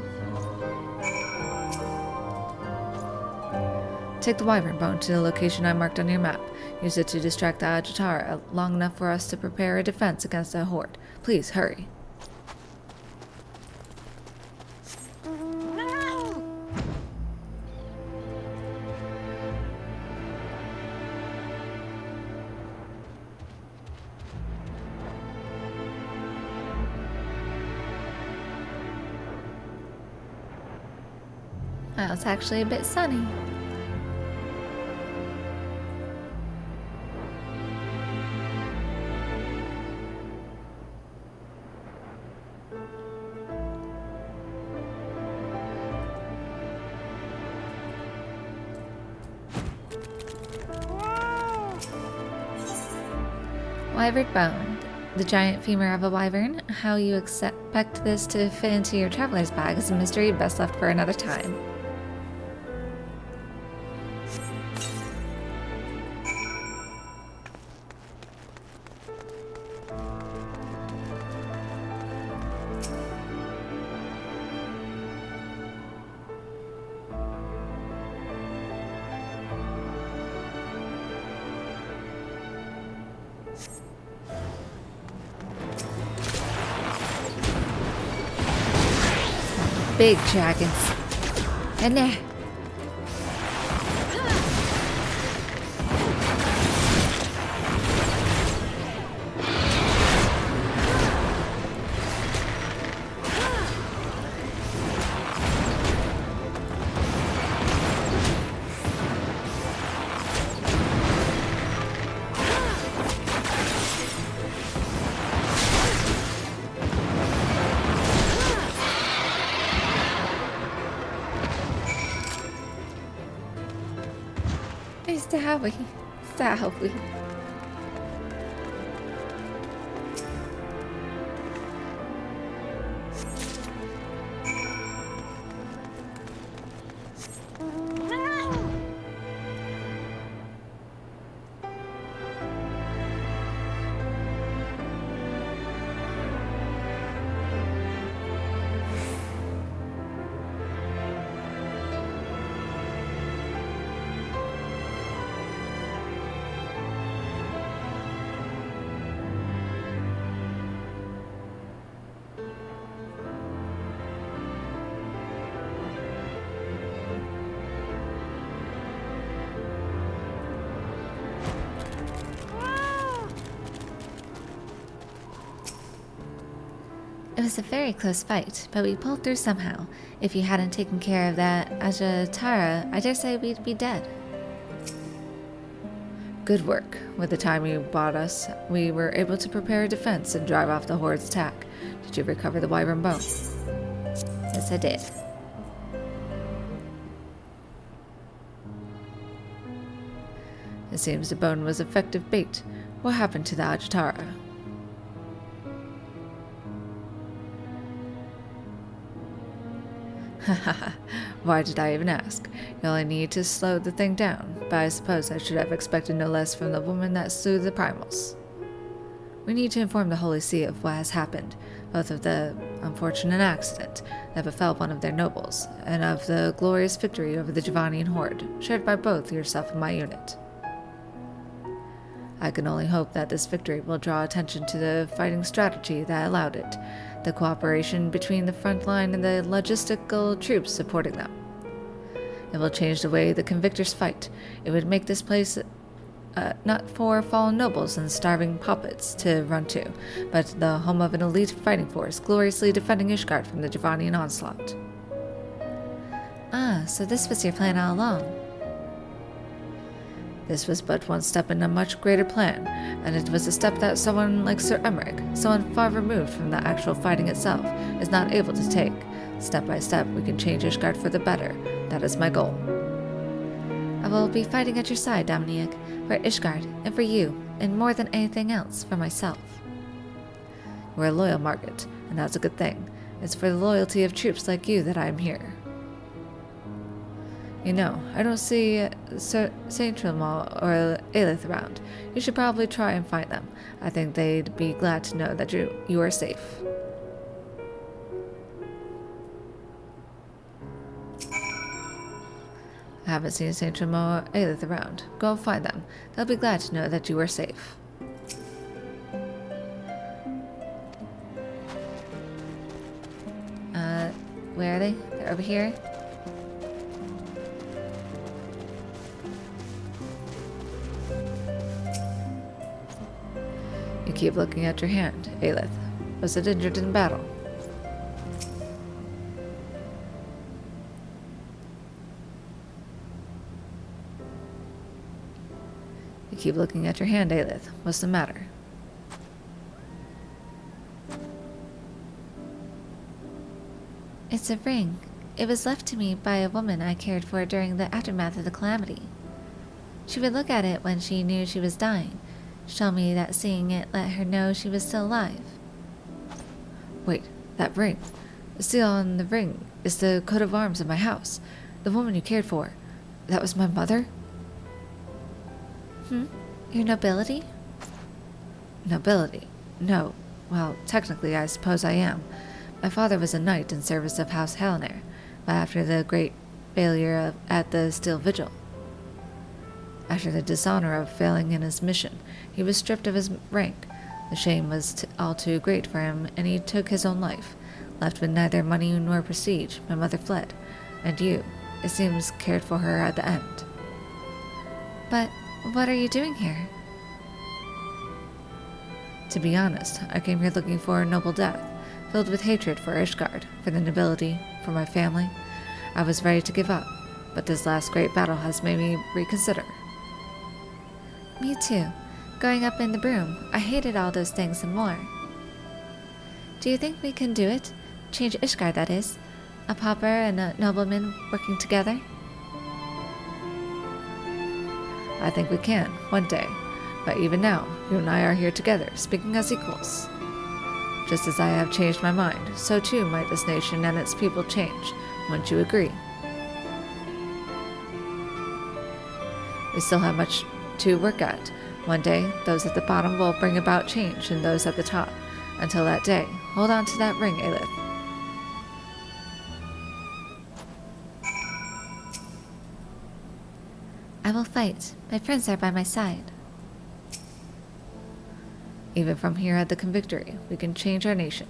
Take the wyvern bone to the location I marked on your map. Use it to distract the Ajatara long enough for us to prepare a defense against the horde. Please, hurry. Well, it's actually a bit sunny. Wyvern bone. The giant femur of a wyvern. How you expect this to fit into your traveler's bag is a mystery best left for another time. Big dragons. And there. Sorry. It was a very close fight, but we pulled through somehow. If you hadn't taken care of that Ajatara, I dare say we'd be dead. Good work. With the time you bought us, we were able to prepare a defense and drive off the horde's attack. Did you recover the wyvern bone? Yes, I did. It seems the bone was effective bait. What happened to the Ajatara? Hahaha, why did I even ask? You only need to slow the thing down, but I suppose I should have expected no less from the woman that slew the primals. We need to inform the Holy See of what has happened, both of the unfortunate accident that befell one of their nobles, and of the glorious victory over the Javanian horde, shared by both yourself and my unit. I can only hope that this victory will draw attention to the fighting strategy that allowed it, the cooperation between the front line and the logistical troops supporting them. It will change the way the convictors fight. It would make this place not for fallen nobles and starving puppets to run to, but the home of an elite fighting force gloriously defending Ishgard from the Javanian onslaught. Ah, so this was your plan all along. This was but one step in a much greater plan, and it was a step that someone like Sir Emmerich, someone far removed from the actual fighting itself, is not able to take. Step by step, we can change Ishgard for the better. That is my goal. I will be fighting at your side, Dominic, for Ishgard, and for you, and more than anything else, for myself. We're a loyal Margaret, and that's a good thing. It's for the loyalty of troops like you that I am here. You know, I don't see Saint Trilmal or Aelith around. You should probably try and find them. I think they'd be glad to know that you are safe. I haven't seen Saint Trilmal or Aelith around. Go and find them. They'll be glad to know that you are safe. Where are they? They're over here? You keep looking at your hand, Aelith. Was it injured in battle? You keep looking at your hand, Aelith. What's the matter? It's a ring. It was left to me by a woman I cared for during the aftermath of the calamity. She would look at it when she knew she was dying. Show me that seeing it let her know she was still alive. Wait, that ring. The seal on the ring is the coat of arms of my house. The woman you cared for. That was my mother? Your nobility? Nobility? No. Well, technically I suppose I am. My father was a knight in service of House Helena, but after the great failure at the Steel Vigil, after the dishonor of failing in his mission, he was stripped of his rank. The shame was all too great for him, and he took his own life. Left with neither money nor prestige, my mother fled, and you, it seems, cared for her at the end. But what are you doing here? To be honest, I came here looking for a noble death, filled with hatred for Ishgard, for the nobility, for my family. I was ready to give up, but this last great battle has made me reconsider. Me too. Growing up in the broom, I hated all those things and more. Do you think we can do it? Change Ishgard, that is. A pauper and a nobleman working together? I think we can, one day. But even now, you and I are here together, speaking as equals. Just as I have changed my mind, so too might this nation and its people change. Wouldn't you agree? We still have much to work at. One day, those at the bottom will bring about change, and those at the top. Until that day, hold on to that ring, Aelith. I will fight. My friends are by my side. Even from here at the Convictory, we can change our nation.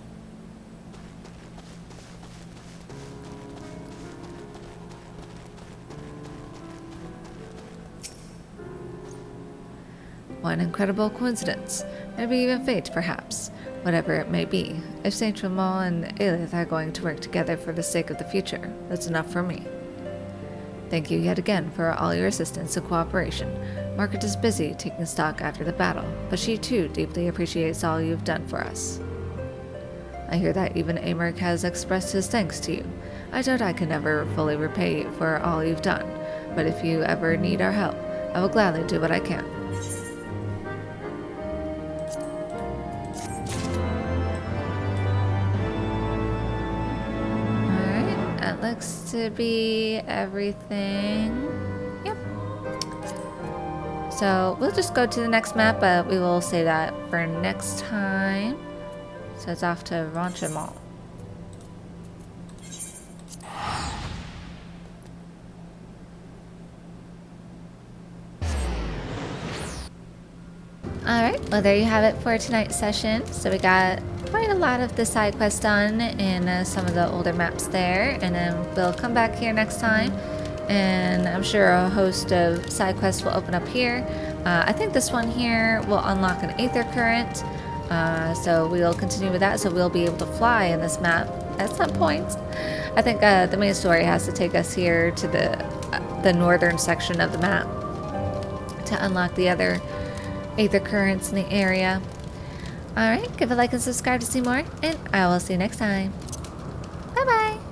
What an incredible coincidence. Maybe even fate, perhaps. Whatever it may be, if Saint Trilmal and Aelith are going to work together for the sake of the future, that's enough for me. Thank you yet again for all your assistance and cooperation. Margaret is busy taking stock after the battle, but she too deeply appreciates all you've done for us. I hear that even Aymeric has expressed his thanks to you. I doubt I can never fully repay you for all you've done, but if you ever need our help, I will gladly do what I can. Looks to be everything. Yep. So we'll just go to the next map, but we will save that for next time. So it's off to Ronchemont. Alright, well there you have it for tonight's session. So we got quite a lot of the side quests done in some of the older maps there, and then we'll come back here next time, and I'm sure a host of side quests will open up here. I think this one here will unlock an Aether Current, so we'll continue with that, so we'll be able to fly in this map at some point. I think the main story has to take us here to the northern section of the map to unlock the other aether currents in the area. Alright, give a like and subscribe to see more, and I will see you next time. Bye bye!